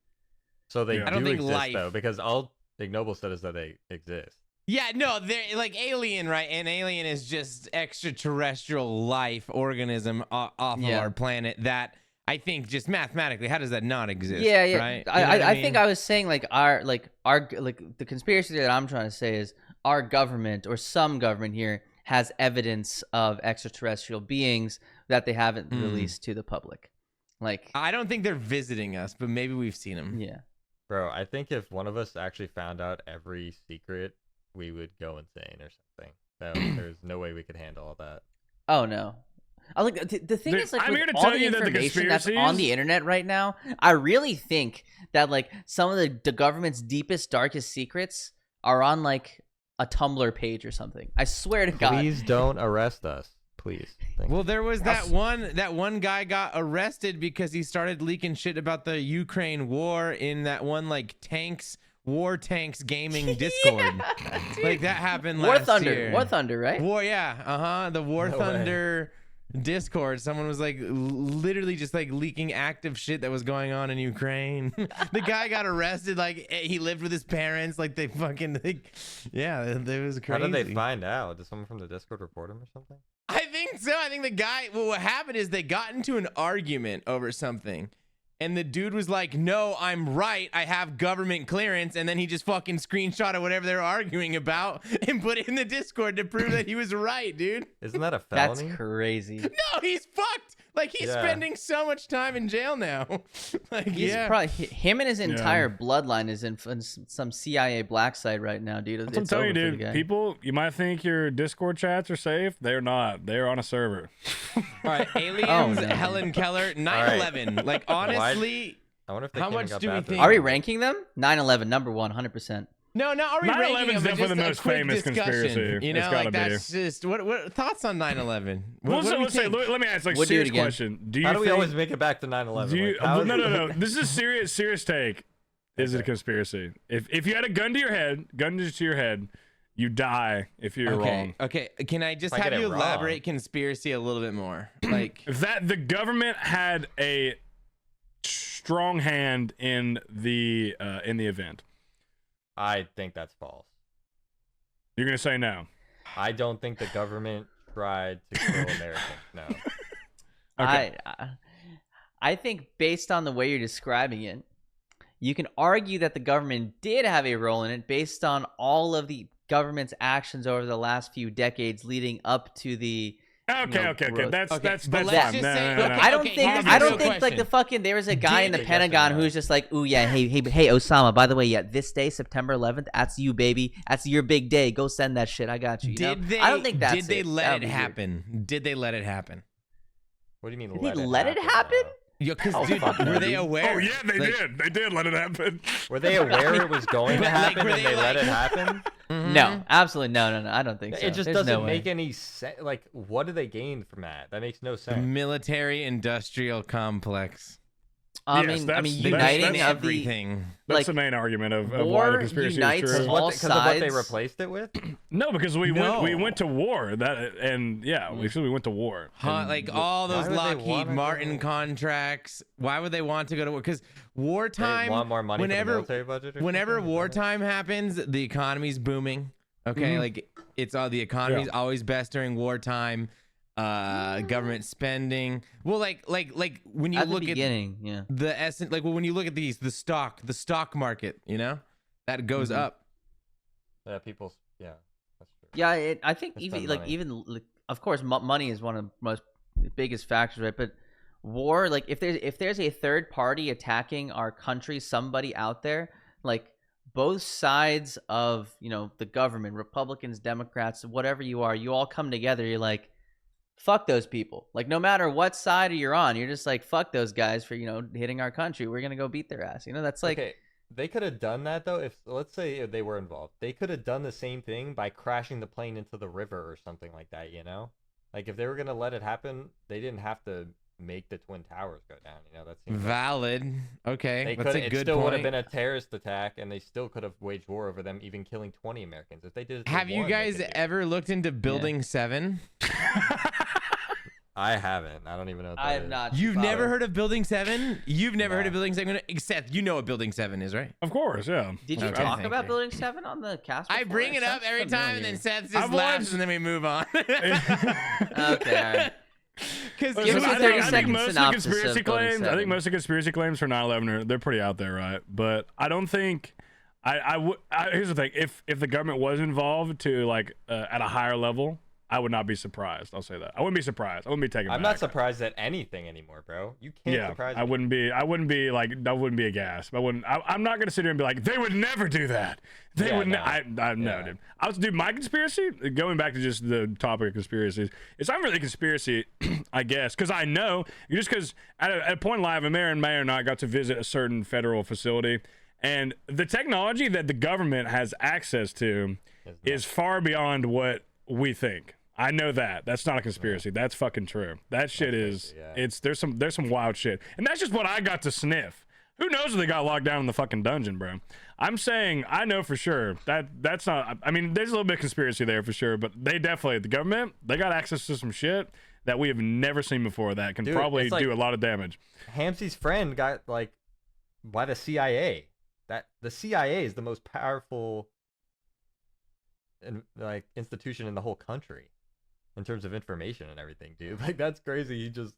So they Yeah. I don't do think exist life- though, because all Ignoble said is that they exist. Yeah, no, they're like alien, right? An alien is just extraterrestrial life organism off of Yeah. our planet that I think just mathematically, how does that not exist? Yeah. Right? You know I what think I was saying like our the conspiracy that I'm trying to say is our government or some government here has evidence of extraterrestrial beings that they haven't released to the public. Like, I don't think they're visiting us, but maybe we've seen them. yeah. Bro, I think if one of us actually found out every secret, we would go insane or something. So there's no way we could handle all that. Oh no. I like the thing Dude, is like I'm with here to all tell the you that the information that's on conspiracies- the internet right now, I really think that like some of the government's deepest, darkest secrets are on like a Tumblr page or something. I swear to God. Please don't arrest us. Please. Thank you. Well, there was that one guy got arrested because he started leaking shit about the Ukraine war in that one like war tanks gaming Discord. Like that happened War last Thunder. year. War Thunder, right? The War No way. Thunder Discord. Someone was like literally just like leaking active shit that was going on in Ukraine. The guy got arrested. Like he lived with his parents. Like they fucking yeah, it was crazy. How did they find out? Did someone from the Discord report him or something? I think so. I think the guy. Well, what happened is they got into an argument over something, and the dude was like, "No, I'm right. I have government clearance." And then he just fucking screenshotted whatever they were arguing about and put it in the Discord to prove that he was right, dude. Isn't that a That's felony? crazy. No, he's fucked. Like he's Yeah. spending so much time in jail now. Like He's yeah. probably him and his entire bloodline is in some CIA black site right now, dude. That's what I'm It's telling you, over for the dude. guy. People, you might think your Discord chats are safe. They're not. They're on a server. All right, aliens. Oh, no. Helen Keller, 9/11. Like honestly. I wonder if they How came and much got do we bathrooms. think- Are we ranking them? 9/11, number one, 100%. No, are we 9/11 ranking is them? definitely the most Quick famous discussion, conspiracy. You know, It's gotta like that's just what thoughts on 9/11? What do we let's say, think? let me ask like We'll do it serious again. question. Do you How do we think, always make it back to 9/11? do you, Like, how is no. it- This is a serious take. Is it a conspiracy? If you had a gun to your head, you die if you're wrong. Okay. Can I just If I have get you it wrong. elaborate conspiracy a little bit more? Like That the government had a strong hand in the event. I think that's false. You're gonna say no. I don't think the government tried to kill Americans. No. Okay. I think based on the way you're describing it, you can argue that the government did have a role in it based on all of the government's actions over the last few decades leading up to the Okay. growth. That's Okay, that's but fine. let's just No, say- no, no, okay, no. I don't here's think the I real don't think like the question. fucking there was a guy in the Did- Pentagon who's just like, ooh yeah, hey Osama, by the way, yeah, this day, September 11th, that's you, baby. That's your big day. Go send that shit. I got you. did they? I don't think that's Did they it. let That would it be weird. happen? Did they let it happen? What do you mean? Did they let it happen? though? Yeah, because Oh, dude, fuck were no, they dude. aware? Oh yeah, they Like, did. They did let it happen. Were they aware it was going to But, like, happen were and they, they let like- it happen? No, absolutely no. I don't think so. It just There's doesn't no way. make any sense. Like, what do they gain from that? That makes no The sense. military-industrial complex. I Yes, mean, that's- uniting that's of the everything. That's like, the main argument of why the war conspiracy unites is true. all Because of what they sides. replaced it with? No, because we No. went to war. We went to war. And Like all those would they Lockheed wanna Martin go? contracts. Why would they want to go to war? Because They wartime. want more money whenever, for the military budget? Or whenever something? Is that it? wartime happens, the economy's booming. Okay, like it's all the economy's always best during wartime. Government spending. Well, like when you at the look at beginning, yeah. the essence, like when you look at the stock market, you know, that goes up. Yeah, people's. Yeah, that's true. Yeah, I think They even spend money. of course money is one of the most biggest factors, right? But war, like if there's a third party attacking our country, somebody out there, like both sides of the government, Republicans, Democrats, whatever you are, you all come together. You're like, fuck those people. Like no matter what side you're on, you're just like, fuck those guys for hitting our country. We're gonna go beat their ass. That's like. Okay, they could have done that though. If let's say if they were involved, they could have done the same thing by crashing the plane into the river or something like that. Like if they were gonna let it happen, they didn't have to make the Twin Towers go down. That seems Valid. Okay, They that's could. a It good still would have point. been a terrorist attack, and they still could have waged war over them, even killing 20 Americans. If they did it, to Have you one, they guys could do it. ever looked into Building 7? I haven't. I don't even know. What that I have is. not. You've bothered. never heard of Building 7? You've never heard of No. Building 7? Seth, you know what Building 7 is, right? Of course, yeah. Did you Okay, talk thank about you. Building 7 on the cast? I before? bring it up sounds every time, and then familiar. Seth just I've laughs, watched- and then we move on. Okay, all right. Because Give us a I 30 think second most of the synopsis conspiracy of Building claims. I 7. think most of the conspiracy claims for 9/11 they're pretty out there, right? But I don't think. Here's the thing: if the government was involved to like at a higher level, I would not be surprised. I'll say that. I wouldn't be surprised. I wouldn't be taken I'm back. not surprised at anything anymore, bro. You can't Yeah, surprise I me. wouldn't be. I wouldn't be aghast. I'm not gonna sit here and be like, they would never do that. They Yeah, would. no. No, Yeah. dude. Dude, my conspiracy. Going back to just the topic of conspiracies, it's not really a conspiracy, I guess, because I know just because at a point live, a mayor may or not got to visit a certain federal facility, and the technology that the government has access to is far beyond what we think. I know that. That's not a conspiracy. That's fucking true. That shit is. crazy, yeah. There's some wild shit, and that's just what I got to sniff. Who knows if they got locked down in the fucking dungeon, bro? I'm saying I know for sure that's not. I mean, there's a little bit of conspiracy there for sure, but the government, they got access to some shit that we have never seen before that can Dude, probably it's like- do a lot of damage. Hamsey's friend got like by the CIA. That the CIA is the most powerful institution in the whole country in terms of information and everything, dude. Like that's crazy. You just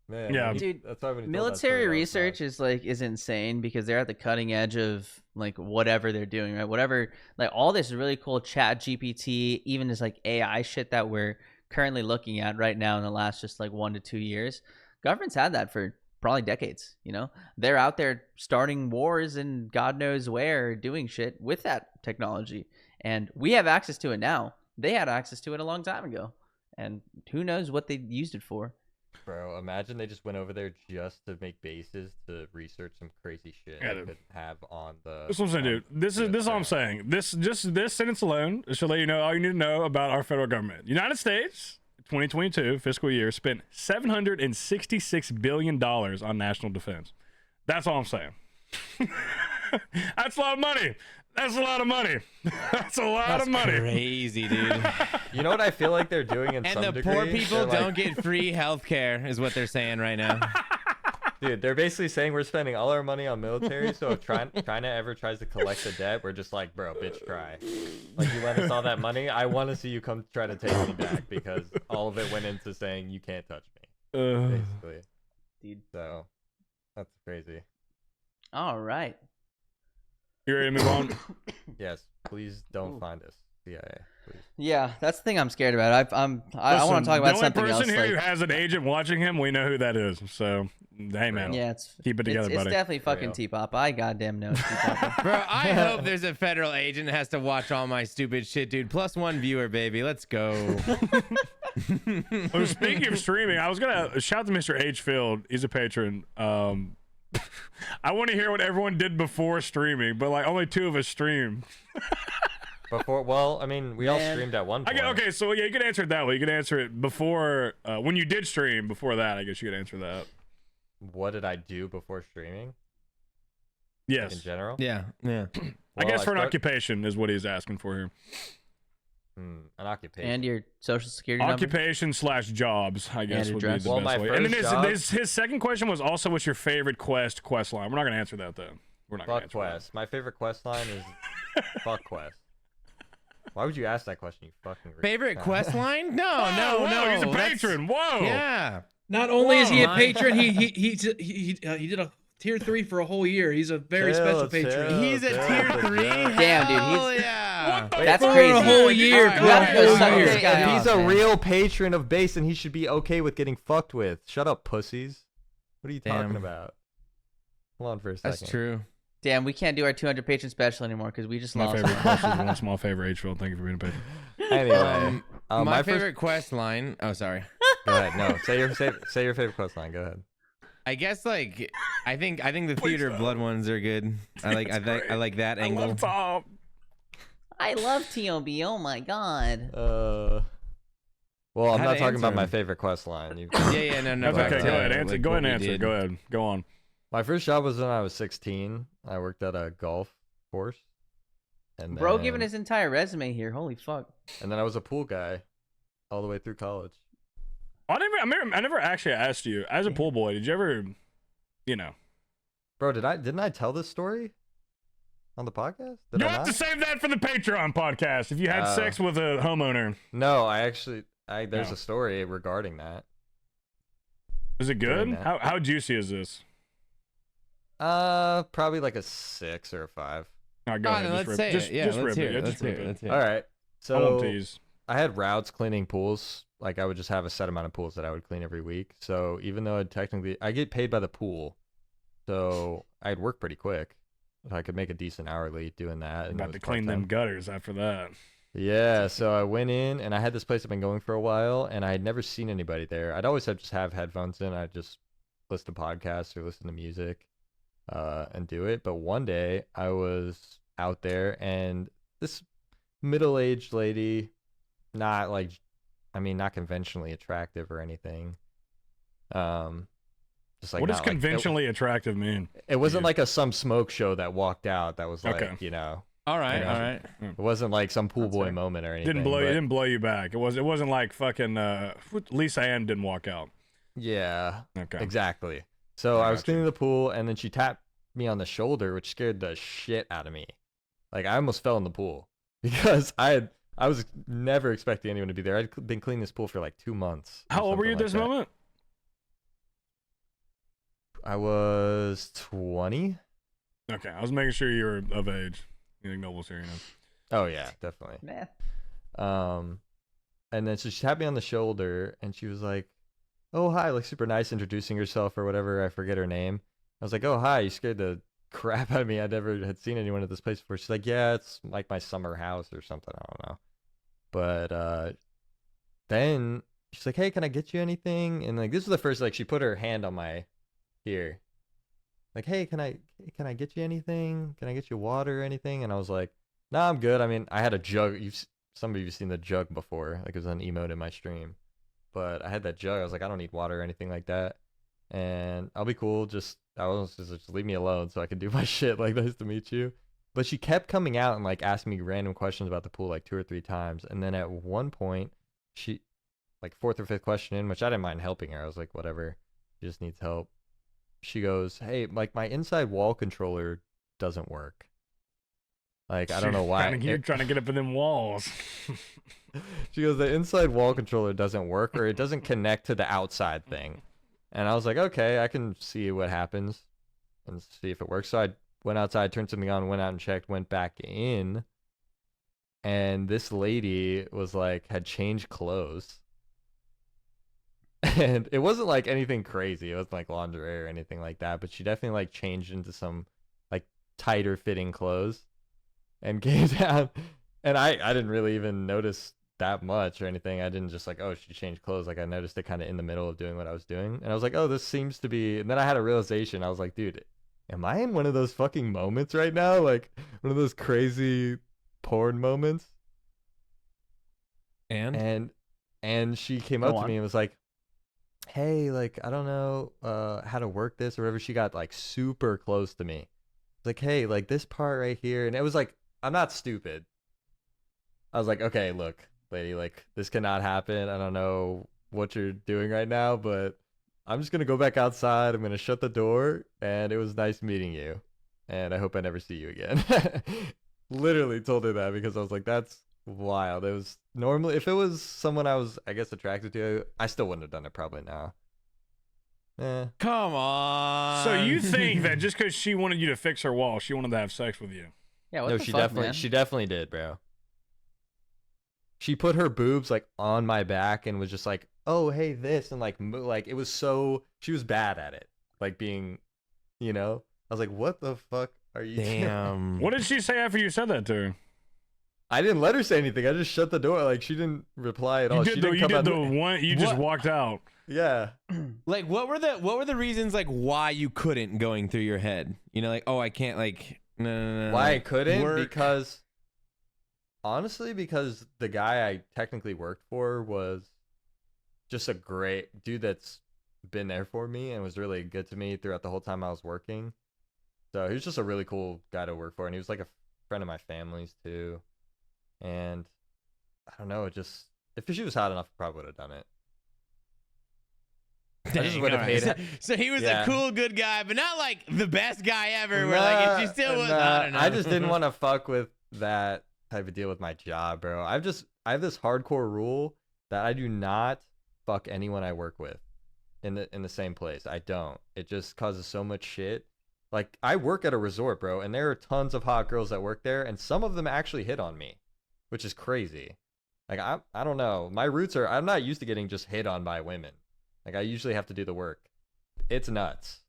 man, Yeah. Dude, That's why when he told that Military story, I was research like, is insane because they're at the cutting edge of like whatever they're doing, right? Whatever, like all this really cool Chat GPT, even this like AI shit that we're currently looking at right now in the last just like 1 to 2 years. Government's had that for probably decades. They're out there starting wars and God knows where, doing shit with that technology, and we have access to it now. They had access to it a long time ago, and who knows what they used it for. Bro, imagine they just went over there just to make bases to research some crazy shit Yeah, they dude. could have on the. This is what I'm saying, dude. This is all I'm saying. This sentence alone should let you know all you need to know about our federal government. United States, 2022 fiscal year, spent $766 billion on national defense. That's all I'm saying. That's a lot of money. That's a lot of money. That's a lot That's of money. crazy, dude. You know what I feel like they're doing in And some the degree? poor people They're don't get free health care, is what they're saying right now. Dude, they're basically saying we're spending all our money on military, so if China ever tries to collect the debt, we're just like, bro, bitch, cry. Like, you lent us all that money, I want to see you come try to take me back, because all of it went into saying you can't touch me, basically. Dude. So, that's crazy. All right. You ready to move on? Yes, please don't Ooh. find us, CIA, please. Yeah, that's the thing I'm scared about. I want to talk about something the only else. person here who Like, has an agent watching him, we know who that is. So, hey, man. yeah, it's Keep it together, it's buddy. definitely fucking real. T-pop. I goddamn know it's T-pop. Bro, I hope there's a federal agent that has to watch all my stupid shit, dude. Plus one viewer, baby. Let's go. Well, speaking of streaming, I was gonna shout out to Mr. H. Field. He's a patron. I want to hear what everyone did before streaming, but like only 2 of us streamed. Before, well, I mean, we all Man. streamed at one point. Okay, so yeah, you can answer it that way. You can answer it before when you did stream. Before that, I guess you could answer that. What did I do before streaming? Yes, In general? Yeah, yeah. I guess for an start- occupation is what he's asking for here. An occupation. And your social security number. Occupation / jobs, I guess would be address. the Well, best my way. And then first job- his second question was also, what's your favorite quest line? We're not gonna answer that though. We're not gonna Fuck answer that. quest. My favorite quest line is fuck quest. Why would you ask that question, you fucking Favorite retard? quest line? No, Whoa, no. He's a that's- patron. Whoa. Yeah. Not only is he a Whoa. patron, he did a tier 3 for a whole year. He's a very Chill, special patron. chill. He's a Damn, tier damn. 3? Damn, dude, Hell he's- yeah. That's For crazy. a whole year, Alright, for you a have to go whole suck year. this guy If off, he's a man. real patron of base, then he should be okay with getting fucked with. Shut up, pussies. What are you talking Damn. about? Hold on for a second. That's true. Damn, we can't do our 200 patron special anymore because we just My lost. favorite quest is one small favor, H. Thank you for being a patron. Anyway, My first- favorite quest line. Oh, sorry. Go ahead. No, say your favorite quest line. Go ahead. I guess like I think the theater of blood ones are good. I like that I angle. love Tom. I love TOB. Oh my god. Well, I'm How not to talking about answer my him. favorite quest line. Yeah, no. That's back okay. to, Go ahead. Answer. like, Go ahead what and we answer. did. Go ahead. Go on. My first job was when I was 16. I worked at a golf course. And Bro, then, giving his entire resume here. Holy fuck. And then I was a pool guy, all the way through college. I never actually asked you, as a pool boy, did you ever, Bro, didn't I tell this story on the podcast? Did you I have not? to save that for the Patreon podcast. If you had sex with a homeowner, No, there's No. a story regarding that. is it good? Doing that. How juicy is this? Probably like a 6 or a 5. All right, go Go ahead. on, Just let's rip- say just- it. Yeah, just let's rip hear it. it. Yeah, Let's just hear rip it. it. Let's hear All it. right. I won't So tease. I had routes cleaning pools. Like I would just have a set amount of pools that I would clean every week. So even though I get paid by the pool, so I'd work pretty quick. I could make a decent hourly doing that. And it About was to clean them part-time. gutters after that. Yeah, so I went in and I had this place I've been going for a while, and I had never seen anybody there. I'd always just have headphones in. I'd just listen to podcasts or listen to music, and do it. But one day I was out there, and this middle-aged lady, not conventionally attractive or anything. Just like What does not like- conventionally attractive mean? It wasn't Yeah. like some smoke show that walked out. That was like, Okay. All right, Yeah. all right. it wasn't like some pool That's boy fair. moment or anything. Didn't but- blow you back. It wasn't like fucking Lisa Ann didn't walk out. Yeah. Okay. Exactly. So I I was gotcha. cleaning the pool, and then she tapped me on the shoulder, which scared the shit out of me. Like I almost fell in the pool because I was never expecting anyone to be there. I'd been cleaning this pool for like 2 months. or How old were you at something this like that. moment? I was 20. Okay, I was making sure you were of age. You think Noble's here, Oh yeah, definitely. Nah. And then so she tapped me on the shoulder, and she was like, "Oh hi," like super nice, introducing herself or whatever. I forget her name. I was like, "Oh hi," you scared the crap out of me. I never had seen anyone at this place before. She's like, "Yeah, it's like my summer house or something. I don't know." But then she's like, hey, can I get you anything? And like this was the first, like she put her hand on my here. Like, hey, can I get you anything? Can I get you water or anything? And I was like, no, I'm good. I mean, I had a jug. Some of you've seen the jug before. Like it was an emote in my stream. But I had that jug. I was like, I don't need water or anything like that. And I'll be cool. Just leave me alone so I can do my shit. Like, nice to meet you. But she kept coming out and like asking me random questions about the pool like 2 or 3 times. And then at one point, she, like 4th or 5th question in, which I didn't mind helping her. I was like, whatever. She just needs help. She goes, hey, like my inside wall controller doesn't work. Like, I don't know why. You're trying to get up in them walls. She goes, the inside wall controller doesn't work, or it doesn't connect to the outside thing. And I was like, okay, I can see what happens and see if it works. So I went outside, turned something on, went out and checked, went back in. And this lady was like, had changed clothes. And it wasn't like anything crazy. It wasn't like lingerie or anything like that. But she definitely like changed into some like tighter fitting clothes and came down. And I didn't really even notice that much or anything. I didn't just like, oh, she changed clothes. Like I noticed it kind of in the middle of doing what I was doing. And I was like, oh, this seems to be. And then I had a realization. I was like, dude, am I in one of those fucking moments right now? Like one of those crazy porn moments? And she came up to me and was like, hey, like, I don't know how to work this or whatever. She got like super close to me. Like, hey, like this part right here. And it was like, I'm not stupid. I was like, okay, look, lady, like this cannot happen. I don't know what you're doing right now, but I'm just going to go back outside. I'm going to shut the door. And it was nice meeting you. And I hope I never see you again. Literally told her that because I was like, that's wild. It was normally, if it was someone I was, I guess, attracted to, I still wouldn't have done it probably now. Come on. So you think that just because she wanted you to fix her wall, she wanted to have sex with you? Yeah, what No, the she fuck, definitely, man? she definitely did, bro. She put her boobs like on my back and was just like, oh, hey, this, and like it was so, she was bad at it, like being, you know. I was like, what the fuck are you doing? Damn. What did she say after you said that to her? I didn't let her say anything. I just shut the door. Like she didn't reply at all. She didn't come out. You just What? walked out. Yeah. Like what were the reasons like why you couldn't going through your head? You know, like, oh, I can't, like, no. Why I couldn't? Work. Because honestly, because the guy I technically worked for was just a great dude that's been there for me and was really good to me throughout the whole time I was working. So he was just a really cool guy to work for, and he was like a friend of my family's too. And I don't know, it just, if she was hot enough, I probably would have done it. I just Dang, would have alright. hated. So he was Yeah. a cool, good guy, but not like the best guy ever. Where like if she still was, I don't know. I just didn't want to fuck with that type of deal with my job, bro. I have this hardcore rule that I do not fuck anyone I work with in the same place. I don't. It just causes so much shit. Like I work at a resort, bro, and there are tons of hot girls that work there, and some of them actually hit on me, which is crazy. Like I don't know. My roots are, I'm not used to getting just hit on by women. Like I usually have to do the work. It's nuts.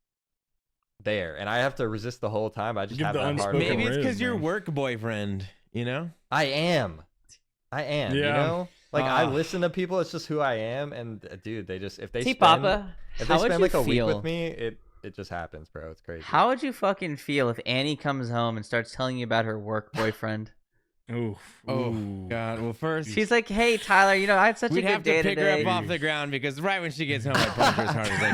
There, and I have to resist the whole time. I just Give have the that hard. unspoken Maybe it's Riz, because your man. work boyfriend, you know? I am. You Yeah. know? Like I Ah. listen to people, it's just who I am, and dude, they just, if they T spend Papa, if they how would spend you like a week feel? with me, it just happens, bro. It's crazy. How would you fucking feel if Annie comes home and starts telling you about her work boyfriend? Oof. Oh Ooh. God. Well, first She's like, "Hey Tyler, you know I had such we'd a good have to day pick today." her up off the ground because right when she gets home, I punch her as hard as I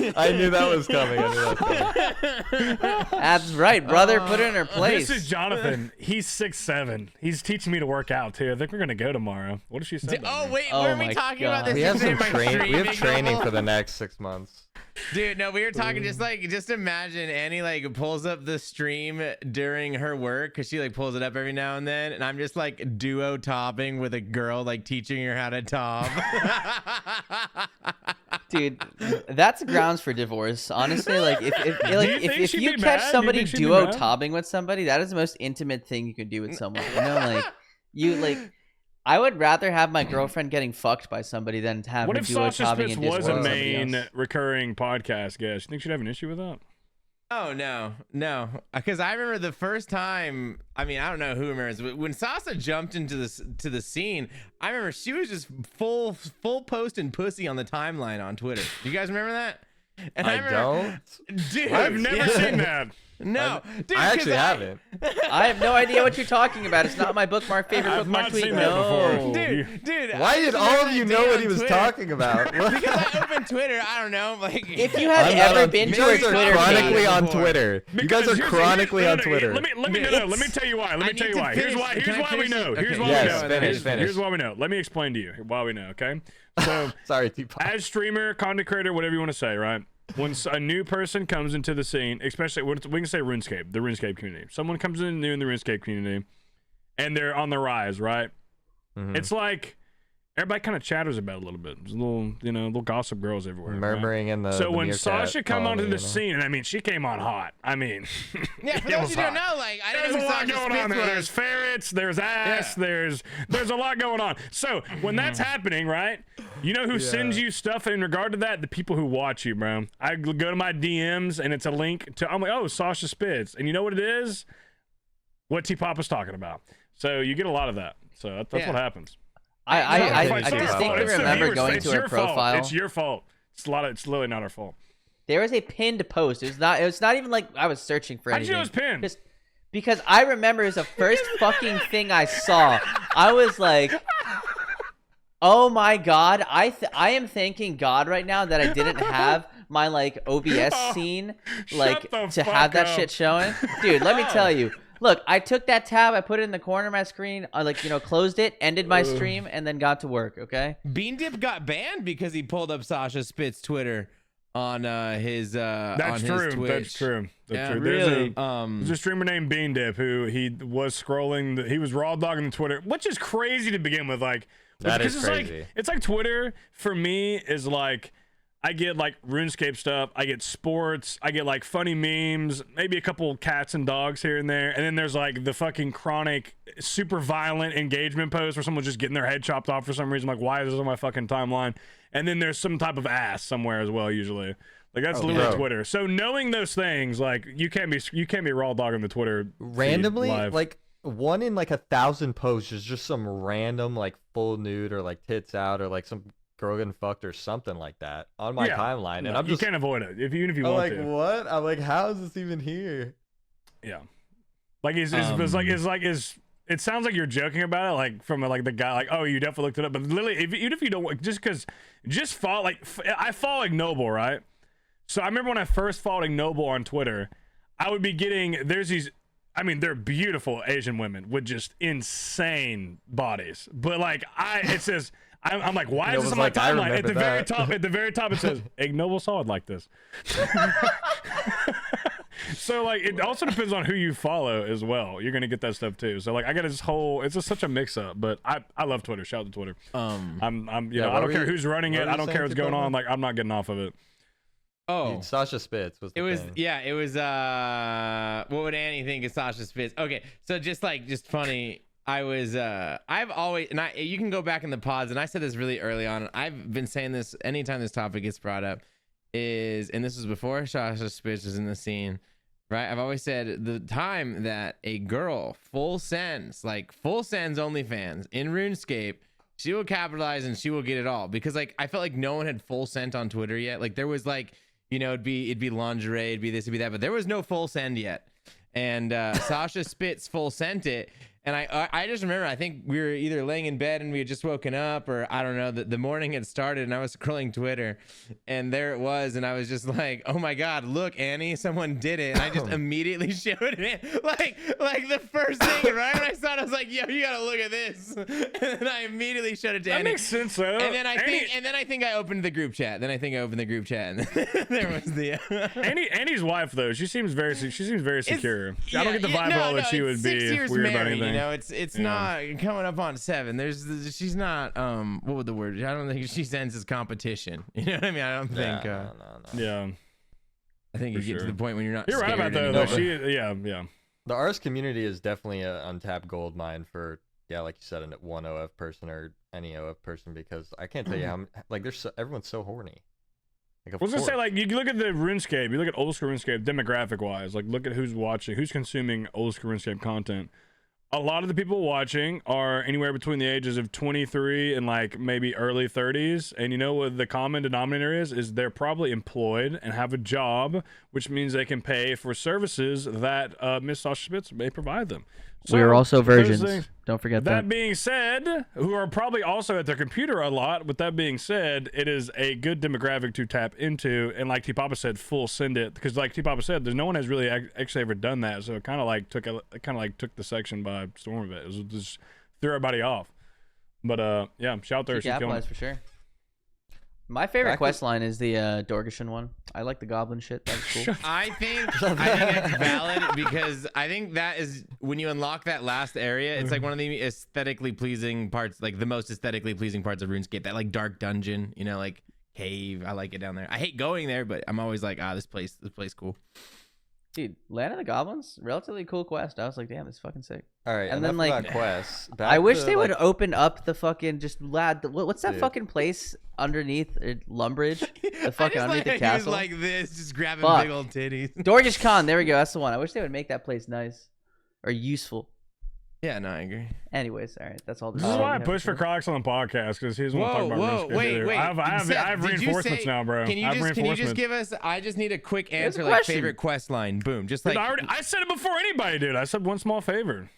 can. I knew that was coming. I knew that was coming. That's right, brother. Put her in her place. This is Jonathan. He's 6'7". He's teaching me to work out too. I think we're gonna go tomorrow. What did she say? Oh wait, Oh were we my talking about God. this? We have yesterday some in my we have stream, training Ignoble? for the next 6 months. Dude, no, we were talking just imagine Annie like pulls up the stream during her work because she like pulls it up every now and then, and I'm just like duo topping with a girl like teaching her how to top. Dude, that's grounds for divorce. Honestly, like if think if she'd you be catch mad? Do you somebody think she'd be duo mad? topping with somebody, that is the most intimate thing you could do with someone. You know, like you like. I would rather have my girlfriend getting fucked by somebody than have What her if duo Sasha topping Spitz and was Discord a with somebody main else. recurring podcast guest? You think she'd have an issue with that? Oh no, because I remember the first time. I mean, I don't know who remembers, but when Sasha jumped into the scene, I remember she was just full posting pussy on the timeline on Twitter. Do you guys remember that? And I don't. Dude, I've never seen that. No, dude, I actually haven't. I have no idea what you're talking about. It's not my bookmark favorite I've bookmark not tweet. seen that No. before. Dude. Why I did just all remember of you that know day what on he was Twitter. talking about? Because I opened Twitter. I don't know. Like, If you have I'm not ever on- been you to a guys are Twitter chronically page, on before. Twitter. You guys are Here's- chronically on no, Twitter. Let me tell you why. Let I me tell need you to why. finish. Here's Can I why we finish know. it? Here's Okay. why Yes, we know. finish. Here's why we know. Let me explain to you why we know. Okay. So Sorry, T-Pop. as streamer, content creator, whatever you want to say, right? When a new person comes into the scene, especially we can say RuneScape, the RuneScape community. Someone comes in new in the RuneScape community, and they're on the rise, right? Mhm. It's like everybody kind of chatters about it a little bit. There's little gossip girls everywhere. right? Murmuring in the So the when meerkat Sasha come colony, onto the you know? scene, and I mean, she came on hot. I mean, yeah, for it those was who don't hot. know, like, I There's didn't a know lot who Sasha going on Spitz there. was. There's ferrets. There's ass. Yeah. There's a lot going on. So when that's happening, right? You know who sends you stuff in regard to that? The people who watch you, bro. I go to my DMs and it's a link to. I'm like, oh, Sasha Spitz, and you know what it is? What T-Pop was talking about. So you get a lot of that. So that's Yeah. what happens. I It's your fault. distinctly It's the remember viewers' going fault. to It's her your fault. profile. It's your fault. It's literally not our fault. There was a pinned post. It was not even like I was searching for How'd you anything. know it was pinned? Just because I remember it was the first fucking thing I saw. I was like, oh my god, I am thanking God right now that I didn't have my like OBS scene like the to fuck have that up. shit showing. Dude, let me tell you. Look, I took that tab, I put it in the corner of my screen, I closed it, ended my stream, and then got to work, okay? Bean Dip got banned because he pulled up Sasha Spitz Twitter on his That's on true. his Twitch. That's true. That's Yeah, true. really? There's a streamer named Bean Dip who he was scrolling. He was raw dogging the Twitter, which is crazy to begin with. Like That because is it's crazy. like it's like Twitter for me is like I get like RuneScape stuff, I get sports, I get like funny memes, maybe a couple cats and dogs here and there, and then there's like the fucking chronic, super violent engagement posts where someone's just getting their head chopped off for some reason. Like, why is this on my fucking timeline? And then there's some type of ass somewhere as well, usually. Like that's literally bro. Twitter. So knowing those things, like you can't be raw dogging the Twitter feed Randomly, live. like 1 in like 1,000 posts is just some random like full nude or like tits out or like some girl getting fucked or something like that on my Yeah. timeline, No, and I'm you just can't avoid it even if you I'm want like, to. what? I'm like, how is this even here? Yeah. Like it sounds like you're joking about it, like from like the guy, like, oh, you definitely looked it up, but literally, even if you don't, just follow, like, I follow Ignoble, right? So I remember when I first followed Ignoble on Twitter, I would be getting they're beautiful Asian women with just insane bodies, but like it says. I'm like, why is this on my Ignoble's like, I timeline? At remember the very that. top, it says Ignoble Solid like this. So like, it also depends on who you follow as well. You're gonna get that stuff too. So like, I got this whole. It's just such a mix up, but I love Twitter. Shout out to Twitter. I'm Yeah, I what don't were care you- who's running what it. were I you don't saying, care what's going T-Papa? on. Like, I'm not getting off of it. Oh, Sasha Spitz was the it was thing. it was what would Annie think of Sasha Spitz? Okay, so just funny. I was I've always, and you can go back in the pods, and I said this really early on. I've been saying this anytime this topic gets brought up and this was before Sasha Spitz was in the scene, right? I've always said the time that a girl full sends OnlyFans in RuneScape, she will capitalize and she will get it all, because like I felt like no one had full sent on Twitter yet. Like there was like, it'd be lingerie, it'd be this, it'd be that, but there was no full send yet. And Sasha Spitz full sent it. And I just remember, I think we were either laying in bed and we had just woken up, or I don't know, the morning had started, and I was scrolling Twitter, and there it was, and I was just like, oh my God, look, Annie, someone did it. And I just immediately showed it. Like the first thing, right when I saw it, I was like, yo, you gotta look at this. And then I immediately showed it to That Annie. makes sense though. And then I think I opened the group chat. And there was the Annie's wife though. She seems very secure. I don't get the vibe at all that she would be 6 years weird about married, anything. it's not coming up on 7. She's not what would the word? I don't think she senses competition. You know what I mean? I don't think. No. Yeah, I think you For get to sure. the point when you're not. you're right scared about that anymore. though. Yeah. The Ars community is definitely an untapped gold mine for, like you said, one OF person or any OF person, because I can't tell you how everyone's so horny. Like, I was gonna say, like, you look at the RuneScape, you look at old school RuneScape demographic wise, like, look at who's watching, who's consuming old school RuneScape content. A lot of the people watching are anywhere between the ages of 23 and like maybe early 30s. And you know what the common denominator is they're probably employed and have a job, which means they can pay for services that Miss Sasha Spitz may provide them. So We are also those virgins. things- Don't forget that that. being said, who are probably also at their computer a lot. With that being said, it is a good demographic to tap into. And like T Papa said, full send it, because like T Papa said, there's no one has really actually ever done that. So it kind of like took the section by storm of it. It was just threw everybody off. But yeah, shout there. She's killing Capitalize it. for sure. My favorite quest line is the Dorgashin one. I like the goblin shit. That was cool. I think that's valid because I think that is when you unlock that last area, it's like one of the aesthetically pleasing parts, like the most aesthetically pleasing parts of RuneScape. That like dark dungeon, you know, like cave. I like it down there. I hate going there, but I'm always like, this place cool. Dude, Land of the Goblins, relatively cool quest. I was like, damn, it's fucking sick. All right, And enough then, like, about quests. I Back wish to, they would like, open up the fucking what's that Dude. fucking place underneath Lumbridge? The fucking I just underneath the like castle. like this, just grabbing Fuck. big old titties. Dorgish Khan, there we go. That's the one. I wish they would make that place nice or useful. Yeah, no, I agree. Anyways, all right, that's all. This is why I push for Crocs on the podcast, because he's want to talk about RuneScape. wait. I have Seth, did you reinforcements say- now, bro. Can you I have just reinforcements. give us? I just need a quick Here's answer, a like question. favorite quest line. Boom, just Dude, like. I said it before anybody did. I said one small favor.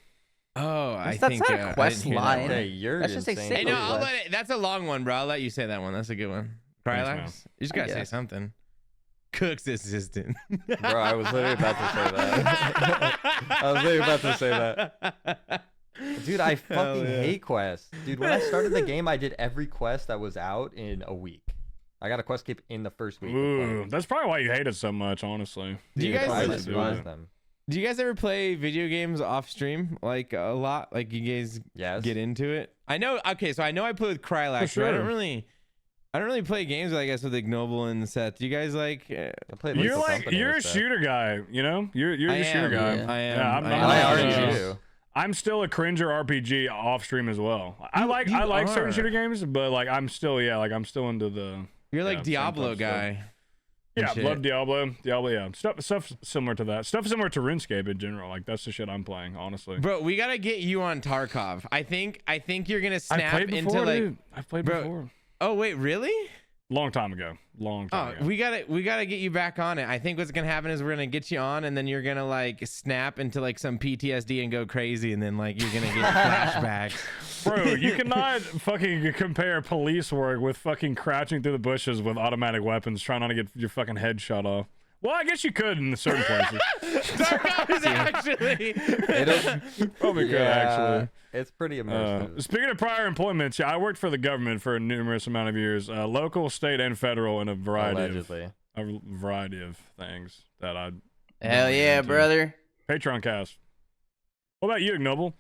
Oh, That's I think not a I quest didn't hear that line. one. Okay, you're That's just a insane. sick Hey, no, Single I'll quest. let it. That's a long one, bro. I'll let you say that one. That's a good one. Thanks, Krylax, man. you just gotta say guess. something. Cook's assistant. Bro, I was literally about to say that. I was literally about to say that. Dude, I fucking yeah. hate quests. Dude, when I started the game, I did every quest that was out in a week. I got a quest cape in the first week. of Ooh, playing. that's probably why you hate it so much, honestly. Do you Dude, guys I Dude, despise them. Do you guys ever play video games off stream like a lot? Like you guys Yes. get into it? I know. Okay, so I know I play with Krylax. For But I sure. don't really play games. I guess with Ignoble and Seth. Do you guys like? I played You're Lethal like Company you're a with that. shooter guy, you know. You're I a shooter guy. yeah. I am. Yeah, I'm I not- am. I I'm already not- do. I'm still a cringer RPG off stream as well. I like you certain are. shooter games, but like I'm still into the You're like yeah, same Diablo type of stuff. guy. and yeah, shit. love Diablo, yeah, stuff similar to that, stuff similar to RuneScape in general. Like that's the shit I'm playing, honestly. Bro, we gotta get you on Tarkov. I think you're gonna I snap played into before, like. dude. I've played Bro, before, Oh wait, really? long time ago. Oh, we gotta get you back on it. I think what's gonna happen is we're gonna get you on, and then you're gonna like snap into like some PTSD and go crazy, and then like you're gonna get flashbacks. Bro, you cannot fucking compare police work with fucking crouching through the bushes with automatic weapons, trying not to get your fucking head shot off. Well, I guess you could in certain places. Tarkov is actually. Probably could actually. It's pretty immersive. Speaking of prior employments, yeah, I worked for the government for a numerous amount of years, local, state, and federal, in a variety of things that I. Hell yeah, brother. Patreon cast. What about you, Ignoble?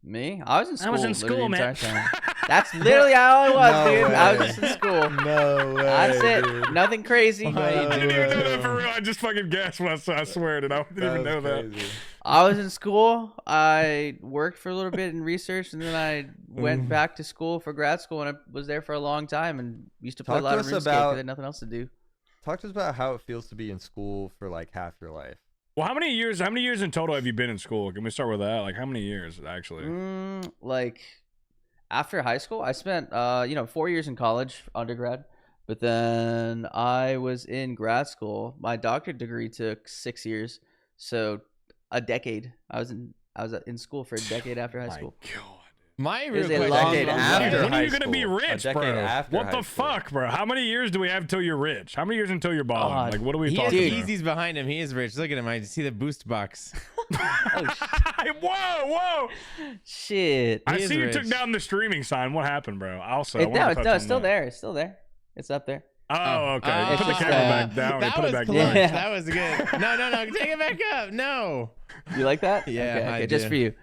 Me? I was in school. was in literally school, the man. entire time. That's literally all I was, No dude. I was way. just in school. No way. That's it. Dude. Nothing crazy. I didn't even know that for real. I just fucking guessed when I swear it. I didn't even know that. Crazy. I was in school. I worked for a little bit in research, and then I went back to school for grad school, and I was there for a long time, and used to play Talk a lot to of us RuneScape because about- I had nothing else to do. Talk to us about how it feels to be in school for like half your life. Well, how many years in total have you been in school? Can we start with that? Like, how many years actually? Like after high school, I spent 4 years in college, undergrad, but then I was in grad school. My doctorate degree took 6 years, so a decade. I was in school for a decade after high school. God. My It real was a question. long, Decade long after time. When are high you gonna be school. A rich, decade bro? after What high the school. fuck, bro? How many years do we have until you're rich? How many years until you're balling? God. Like, what are we He has talking about? Yeezys behind him. He is rich. Look at him. I see the boost box. Whoa! Shit. I He is see you took rich. down the streaming sign. What happened, bro? Also, I No, wanted to touch on it's still that. there. It's still there. It's up there. Oh, okay. Oh, Put the just, camera back down. That Put was it back clutch. down. Yeah. That was good. No. Take it back up. No. You like that? Yeah, Okay, I just do. for you.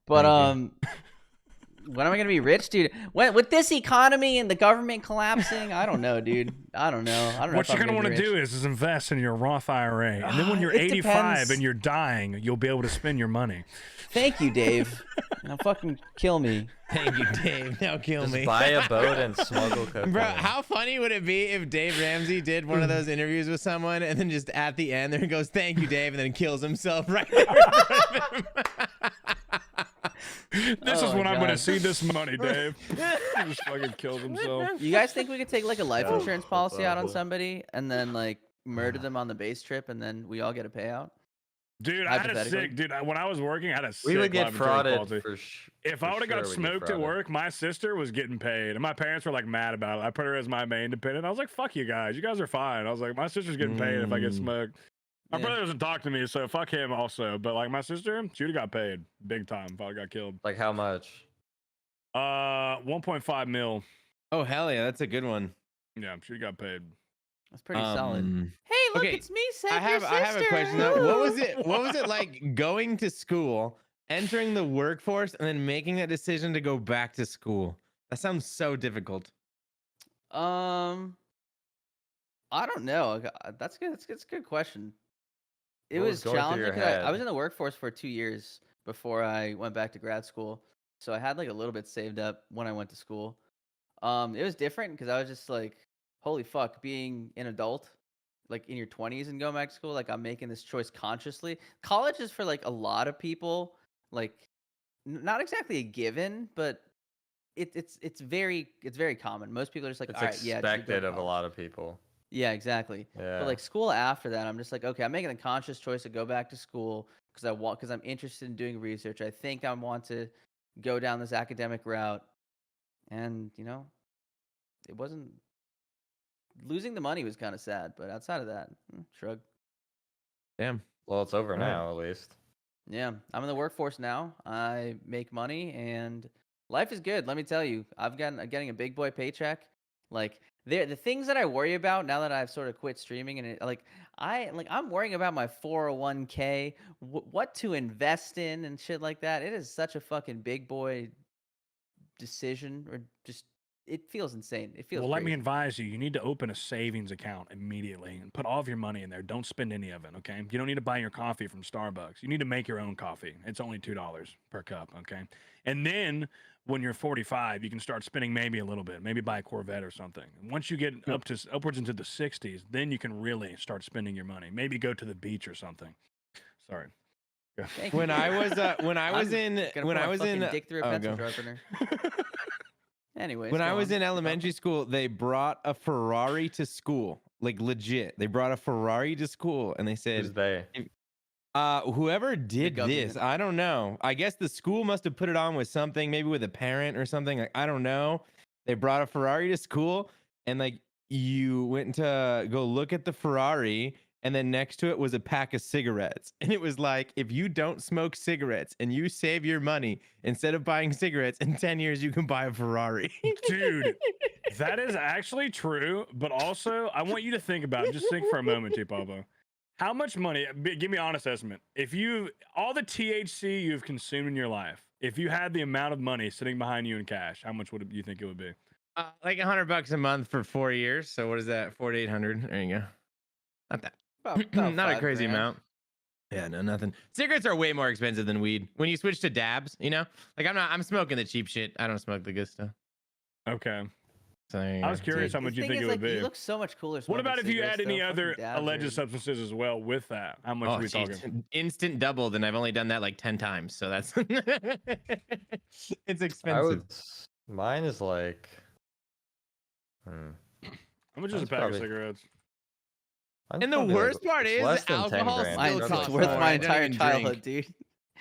But Thank When am I gonna be rich, dude? When, with this economy and the government collapsing, I don't know, dude. I don't know. What you're gonna want to do is invest in your Roth IRA, and then when you're 85 depends. and you're dying, you'll be able to spend your money. Thank you, Dave. Now fucking kill me. Thank you, Dave. Now kill Just me. buy a boat and smuggle cocaine. Bro, how funny would it be if Dave Ramsey did one of those interviews with someone and then just at the end there he goes, "Thank you, Dave," and then kills himself right there in front of him. This is when I'm gonna see this money, Dave. He just fucking kills himself. You guys think we could take like a life insurance policy out on somebody and then like murder them on the base trip and then we all get a payout? Dude, I had a sick dude. When I was working, I had a sick We would get life insurance frauded policy. for If I would have got smoked at work, my sister was getting paid, and my parents were like mad about it. I put her as my main dependent. I was like, "Fuck you guys, you guys are fine." I was like, "My sister's getting paid if I get smoked." My brother doesn't talk to me, so fuck him also. But like my sister, she would have got paid big time if I got killed. Like how much? 1.5 mil. Oh hell yeah, that's a good one. Yeah, she got paid. That's pretty solid. Hey, look, okay, it's me, Seth, I have a question though. What was it like going to school, entering the workforce, and then making that decision to go back to school? That sounds so difficult. I don't know. That's good. That's a good question. It What was was going through challenging. your 'Cause head? I was in the workforce for 2 years before I went back to grad school, so I had like a little bit saved up when I went to school. It was different because I was just like, holy fuck, being an adult, like in your 20s and going back to school, like I'm making this choice consciously. College is for like a lot of people, like not exactly a given, but it's very common. Most people are just like, It's all right, yeah, just go to expected of a college." lot of people. Yeah, exactly. Yeah. But like school after that, I'm just like, okay, I'm making a conscious choice to go back to school because I'm interested in doing research. I think I want to go down this academic route, and it wasn't losing the money was kind of sad, but outside of that, shrug. Damn. Well, it's over Right. now, at least. Yeah, I'm in the workforce now. I make money, and life is good. Let me tell you, I'm getting a big boy paycheck. Like the things that I worry about now that I've sort of quit streaming, and I'm worrying about my 401k, what to invest in, and shit like that. It is such a fucking big boy decision, or just it feels insane. It feels. Well, let me crazy. advise you. You need to open a savings account immediately and put all of your money in there. Don't spend any of it, okay? You don't need to buy your coffee from Starbucks. You need to make your own coffee. It's only $2 per cup, okay? And then when you're 45, you can start spending maybe a little bit. Maybe buy a Corvette or something. And once you get upwards into the 60s, then you can really start spending your money. Maybe go to the beach or something. Sorry. Thank you. When I was in dick through a oh, pencil go. sharpener. Anyways, When go I was on. in elementary school, they brought a Ferrari to school. Like legit. They brought a Ferrari to school and they Who's said they? whoever did this, government. I don't know. I guess the school must have put it on with something, maybe with a parent or something. Like I don't know. They brought a Ferrari to school and like you went to go look at the Ferrari and then next to it was a pack of cigarettes. And it was like, if you don't smoke cigarettes and you save your money, instead of buying cigarettes, in 10 years, you can buy a Ferrari. Dude, that is actually true. But also, I want you to think about it. Just think for a moment, T. Pablo. How much money, give me an honest estimate. If all the THC you've consumed in your life, if you had the amount of money sitting behind you in cash, how much would you think it would be? Like $100 a month for 4 years. So what is that? 4,800. There you go. Not that. About Not a 5 crazy grand. amount. Yeah, no, nothing. Cigarettes are way more expensive than weed. When you switch to dabs, like I'm smoking the cheap shit. I don't smoke the good stuff. Okay. So there you I was go. curious Dude, how much the you thing think is, it would like, be. You look so much cooler. What smoking about if you cigarettes, add any though. other Fucking dabs alleged are- substances as well with that? How much are we geez. talking? Instant doubled, and I've only done that like 10 times. So that's it's expensive. Mine is like. How much is a That's pack probably- of cigarettes? Mine's And the probably, like, worst part it's is less than 10 alcohol grand. still Mine, costs it's more. worth I my don't entire even childhood, drink. dude.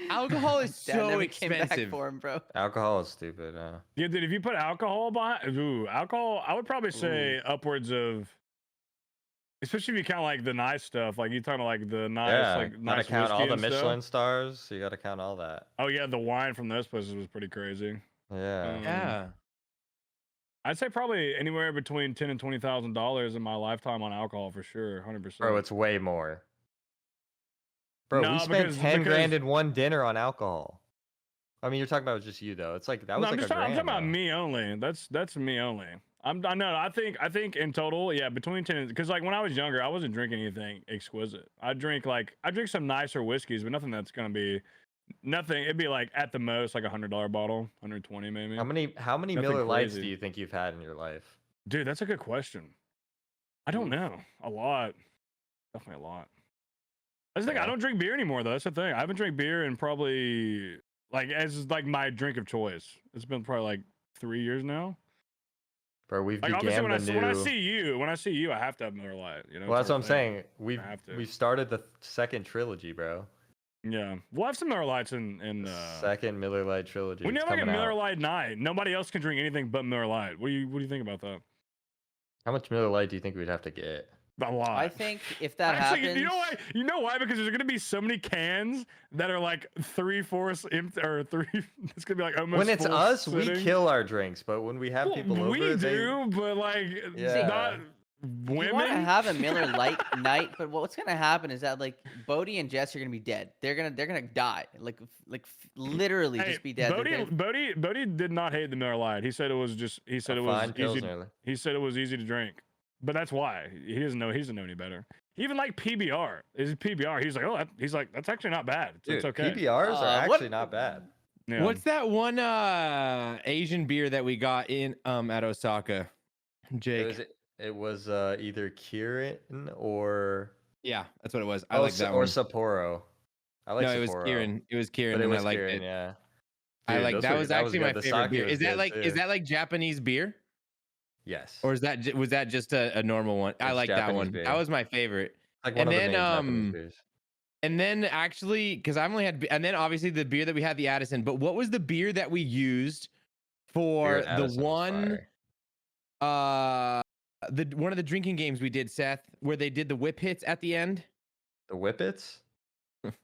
Alcohol is Dad so never came back expensive. for him, bro. Alcohol is stupid. Yeah, dude, if you put alcohol behind, alcohol, I would probably say upwards of, especially if you count like the nice stuff, like you talking like the nice, Yeah, like gotta nice count all whiskey the and stuff. Michelin stars. You gotta count all that. Oh yeah, the wine from those places was pretty crazy. Yeah. Yeah. I'd say probably anywhere between $10,000 and $20,000 in my lifetime on alcohol for sure, 100%. Bro, it's way more. Bro, No, we spent because- 10 grand because- in one dinner on alcohol. I mean, you're talking about just you though. It's like that was No, like a I'm talking about grand. me only. That's me only. I know. I think in total, yeah, between 10 because like when I was younger, I wasn't drinking anything exquisite. I drink some nicer whiskeys, but nothing that's gonna be nothing. It'd be like at the most like $100 bottle, 120 maybe. How many Nothing Miller Lights crazy. do you think you've had in your life? Dude, that's a good question. I don't know. A lot. Definitely a lot. That's the thing. I don't drink beer anymore though. That's the thing. I haven't drank beer in probably as like my drink of choice. It's been probably like 3 years now. Bro, we've Like began obviously the when I new. see you, I have to have Miller Lite. You know. Well, that's what I'm sort of thing. saying. have to. We've started the second trilogy, bro. Yeah, we'll have some Miller Lights in. The second Miller Lite trilogy. We It's need like a coming Miller out. Lite night. Nobody else can drink anything but Miller Lite. What do you think about that? How much Miller Lite do you think we'd have to get? A lot. I think if that Actually, happens, you know why? You know why? Because there's gonna be so many cans that are like 3/4 empty or three. It's gonna be like almost. When it's full us, we sitting. kill our drinks, but when we have Well, people we over, do, but like Yeah. not you want to women. have a Miller Lite night, but what's gonna happen is that like Bodie and Jess are gonna be dead. They're gonna die. Literally Hey, just be dead. They're gonna- Bodie did not hate the Miller Lite. He said it was just. He said a it was fine easy. Pilsner. He said it was easy to drink, but that's why he doesn't know. He doesn't know any better. Even like PBR is PBR. He's like, oh, he's like, that's actually not bad. It's Dude, okay. PBRs are what- actually not bad. Yeah. What's that one Asian beer that we got in at Osaka? Jake. It was either Kirin or Yeah, that's what it was. I like that one. Sapporo. I like No, Sapporo. it was Kirin. It was Kirin, But it and was I liked Kirin, it. yeah. I Dude, like those that. were- Was that actually my good. The favorite sake beer. was Is that good, like too. is that like Japanese beer, Yes. or was that just a normal one? I It's like that Japanese one. beer. That was my favorite. Like and one of then, the main Japanese beers. And then actually, because I only had, and then obviously the beer that we had, the Addison. But what was the beer that we used for Beer at the Addison was one? fire. One of the drinking games we did, Seth, where they did the whip hits at the end. The Whippets?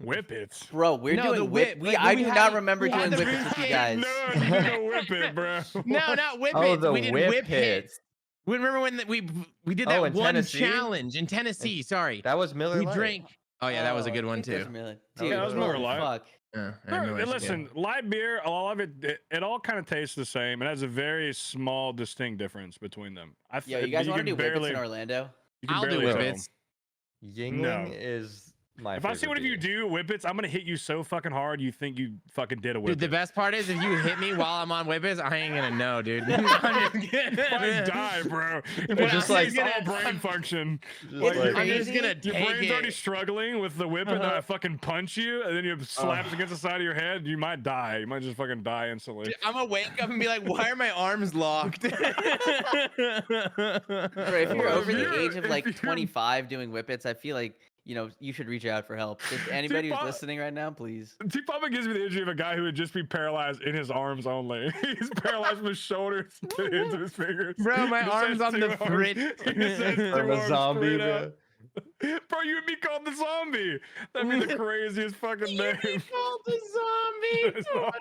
Whippets? Bro, we're No, the doing whip- whip. like, I we do had- not remember we had doing the whippets with you guys. No, you didn't go whip it, bro. No, not whip Oh, hits. the We did whip whip hits. hits. We remember when we did Oh, that in one Tennessee? challenge in Tennessee. Sorry, That was Miller we Lite. drank. Oh yeah, that was a good I one think those too. are Miller. Yeah, Dude, that was Miller holy Lite. fuck. Listen, light beer, all of it all kind of tastes the same. It has a very small, distinct difference between them. Yo, you guys want to can do whippets barely, in Orlando? you can I'll do barely tell. whippets. Yingling No. is my If I see favorite one of you beer. do whippets, I'm gonna hit you so fucking hard you think you fucking did a Dude, whippet. the best part is if you hit me while I'm on whippets, I ain't gonna know, dude. I'm just kidding. I die, bro. But It's just just like- like all brain function. Just Like, like- I'm just gonna your take brain's already it. struggling with the whip, and then I fucking punch you, and then you slaps against the side of your head. You might die. You might just fucking die instantly. I'm gonna wake up and be like, why are my arms locked? Bro, if you're Well, over if the you're- age of if like you're- 25 doing whippets, I feel like, you should reach out for help. Just anybody who's Bob- listening right now, please. T-Papa gives me the imagery of a guy who would just be paralyzed in his arms only. He's paralyzed from his shoulders to the ends of his fingers. Bro, my He just arms has on the two arms. fridge. He just has two I'm a arms zombie, straight bro. out. Bro, you would be called the zombie. That'd be the craziest fucking name. called the zombie. Oh my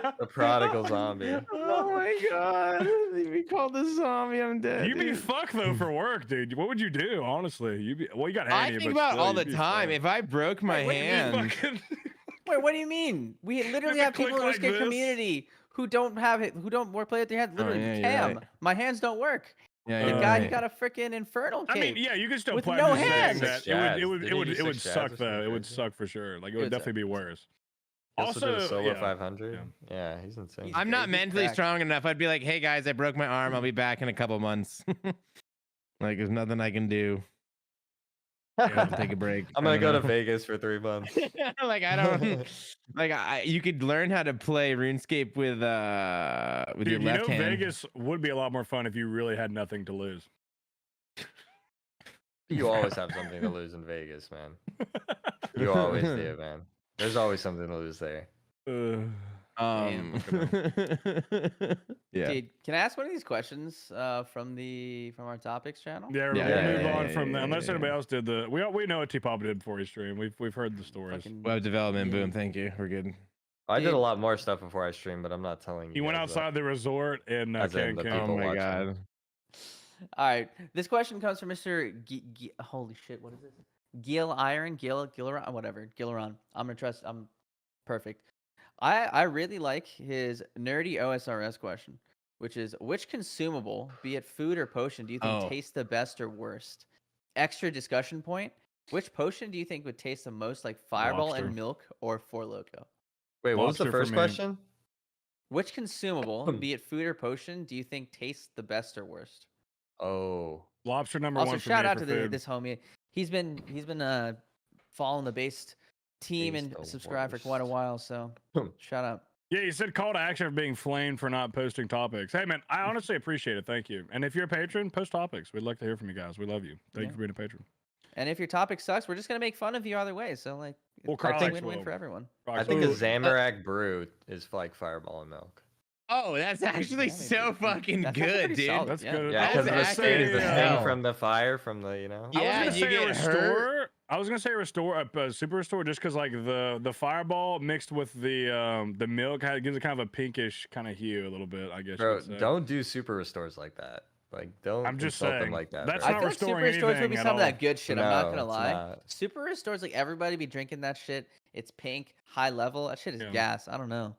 god. The prodigal zombie. Oh my god. We called the zombie. I'm dead. You'd be dude. fucked though for work, dude. What would you do? Honestly, you got I handy, think but about it still, all the you'd be time. fucked. If I broke my What do you mean hand, fucking- Wait, what do you mean? We literally have have to people in click our like skate this? community who don't play with their hands. Literally, yeah, you're Cam, right. my hands don't work. yeah, The you're guy, he right. got a freaking infernal I cape. mean, yeah, you could still With play. no I'm just saying hands. that Six it would jads. it would Didn't he it do would six suck jads or though. It would something? suck for sure. Like it It would would definitely suck. be worse. He also did a solo yeah. 500. Yeah, he's insane. He's I'm not he's mentally cracked. strong enough. I'd be like, hey guys, I broke my arm. I'll be back in a couple months. Like, there's nothing I can do. I'll take a break. I'm I gonna go don't to know. Vegas for 3 months. Like I don't like you could learn how to play RuneScape with Dude, your left hand. Vegas would be a lot more fun if you really had nothing to lose. You always have something to lose in Vegas, man. You always do, man. There's always something to lose there. Yeah. Dude, can I ask one of these questions from our topics channel? Yeah, Yeah, we'll yeah, move yeah, on yeah, from yeah, that. Unless yeah, anybody yeah. else did the. We know what T-Papa did before he streamed. We've heard the stories. Fucking- Web development, Yeah. boom. Thank you. We're good. I did Dude. a lot more stuff before I streamed, but I'm not telling you. He went guys that. outside the resort in As in the Cancun. people Oh my watching. god. All right. This question comes from Mr. Holy shit, what is this? Gil Iron, Gilaron, whatever. Gilaron. I'm perfect. I really like his nerdy OSRS question, which is which consumable, be it food or potion, do you think tastes the best or worst? Extra discussion point. Which potion do you think would taste the most like Fireball Lobster. and Milk or Four Loko? Wait, what was the Lobster for first me. question? Which consumable, be it food or potion, do you think tastes the best or worst? Oh, Lobster number Also, one for shout me out for to food. this homie. He's been following the base team He's and the subscribed for quite a worst. while. So shout out. Yeah, you said call to action for being flamed for not posting topics. Hey, man, I honestly appreciate it. Thank you. And if you're a patron, post topics. We'd like to hear from you guys. We love you. Thank you for being a patron. And if your topic sucks, we're just gonna make fun of you either way. So like, Well, it's a Crocs win-win will. for everyone. I think a Zamorak brew is like Fireball and Milk. Oh, that's actually Yeah, so fucking That's actually good, pretty dude. solid. That's Yeah. good. Yeah, I because was of gonna the say, sting, the yeah. sting from the fire, from the, you know. Yeah, I was you gonna say get restore. I was gonna say restore a super restore just because like the fireball mixed with the milk gives it kind of a pinkish kind of hue a little bit. I guess. Bro, you could say. don't do super restores like that. Like, don't I'm just insult them saying, like that. that's bro. I not feel like Super restoring Restores would be anything at some of that all. good shit. I'm not No, gonna it's lie. not. Super Restores, like everybody be drinking that shit. It's pink, high level. That shit is Yeah. gas. I don't know.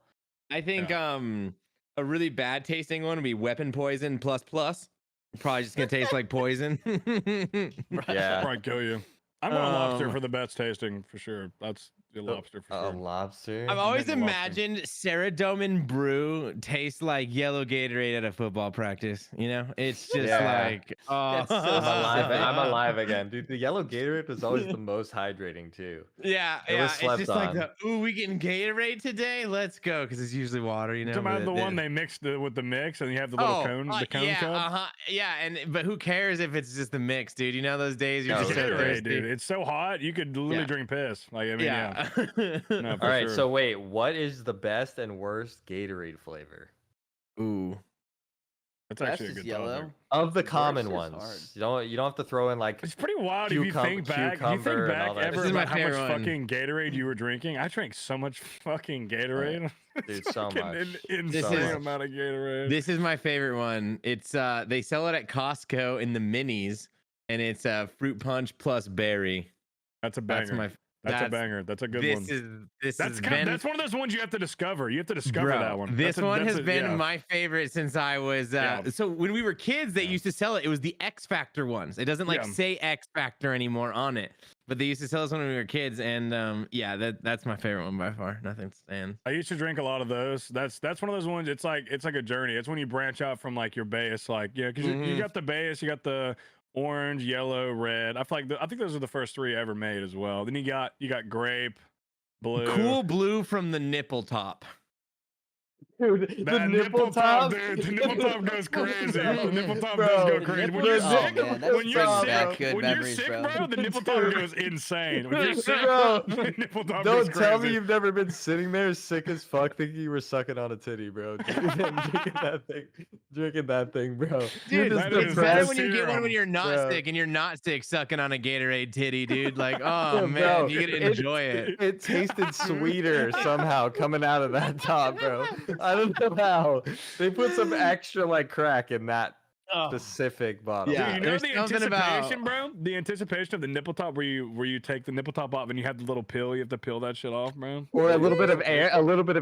I think a really bad tasting one would be Weapon Poison plus plus. Probably just gonna taste like poison. Yeah. Probably kill you. I'm going lobster Um, for the best tasting for sure. That's the lobster for A sure. lobster. I've always Maybe lobster. imagined Ceradome brew tastes like yellow Gatorade at a football practice. You know, it's just Yeah. like, oh, That's so I'm alive. specific. I'm alive again, dude. The yellow Gatorade was always the most hydrating too. Yeah, It yeah. was It's slept just like on. the ooh, we getting Gatorade today. Let's go, because it's usually water. You know, Talking about but the it- one they mixed with the mix, and you have the little cone, the cone yeah, cup. yeah, but who cares if it's just the mix, dude? You know those days you're No, just It's so sure. Gatorade, thirsty. dude. It's so hot you could literally Yeah. drink piss. Like I mean, yeah. No, for All right, sure. so wait, what is the best and worst Gatorade flavor? Ooh. That's Best actually a is good yellow. topic. Of the Worst common is ones. hard. You don't have to throw in like It's pretty wild if you think back. If you think cucumber and back all that. ever This is my about how much favorite one. fucking Gatorade you were drinking. I drank so much fucking Gatorade. Dude, so Fucking much. insane This is- amount of Gatorade. This is my favorite one. It's they sell it at Costco in the minis, and it's fruit punch plus berry. That's a banger. That's my. That's a banger. That's a good this one. This That's is that's one of those ones you have to discover. You have to discover Bro, that one. This one has been yeah. my favorite since I was. Yeah. So when we were kids, they used to sell it. It was the X Factor ones. It doesn't like Yeah. say X Factor anymore on it, but they used to sell us when we were kids. And yeah, that's my favorite one by far. Nothing stands. I used to drink a lot of those. That's one of those ones. It's like a journey. It's when you branch out from like your base, like because you got the base, you got the orange, yellow, red. I think those are the first three ever made as well. Then you got grape, blue, Cool blue from the nipple top. Dude, That nipple top, dude. The nipple top goes crazy. The nipple top does go crazy. When you're Oh, sick, man, that's when you're bringing sick, back good when you're memories, sick, bro. bro, the nipple top goes insane. When you're sick, Bro, the nipple top goes Don't crazy. tell me you've never been sitting there sick as fuck thinking you were sucking on a titty, bro. Drinking that thing, bro. Dude, You're that just it's is better depressed. when you get one when you're not Bro. sick and you're not sick sucking on a Gatorade titty, dude. Like, oh Yeah, man, bro, you get to enjoy it. It tasted sweeter somehow coming out of that top, bro. I don't know how. They put some extra like crack in that specific bottle. Yeah. Dude, you know there's the something anticipation, about- bro? The anticipation of the nipple top where you take the nipple top off and you have the little pill. You have to peel that shit off, bro. Or a little bit of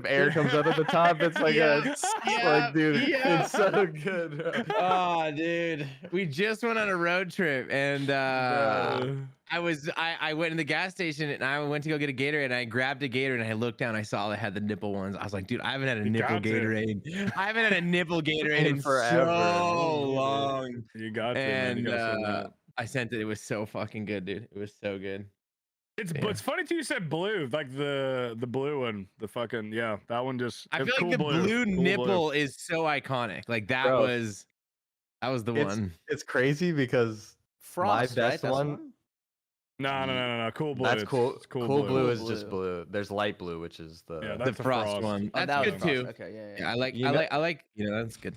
air comes out of the top. It's like like, dude, yeah. it's so good, bro. Oh, dude, we just went on a road trip and Bro. I went in the gas station and I went to go get a Gatorade and I grabbed a Gatorade and I looked down. I saw they had the nipple ones. I was like, dude, I haven't had a nipple got to. Gatorade. I haven't had a nipple Gatorade in Forever. so long. You got to, man. You And gotta send that. I sent it. It was so fucking good, dude. It was so good. It's yeah. but it's funny too. You said blue, like the blue one, the fucking that one just. I it's feel like cool the blue Cool nipple is so iconic. Like that Bro. was the one. It's crazy because Frost, my right? best That's the one. No. Cool blue. That's it's- cool. It's Cool, cool blue blue. is just blue. There's light blue, which is the. Yeah, The that's a frost one. Oh, That's that was good Frost. too. Okay, yeah. Yeah, I like You know- I like that's good.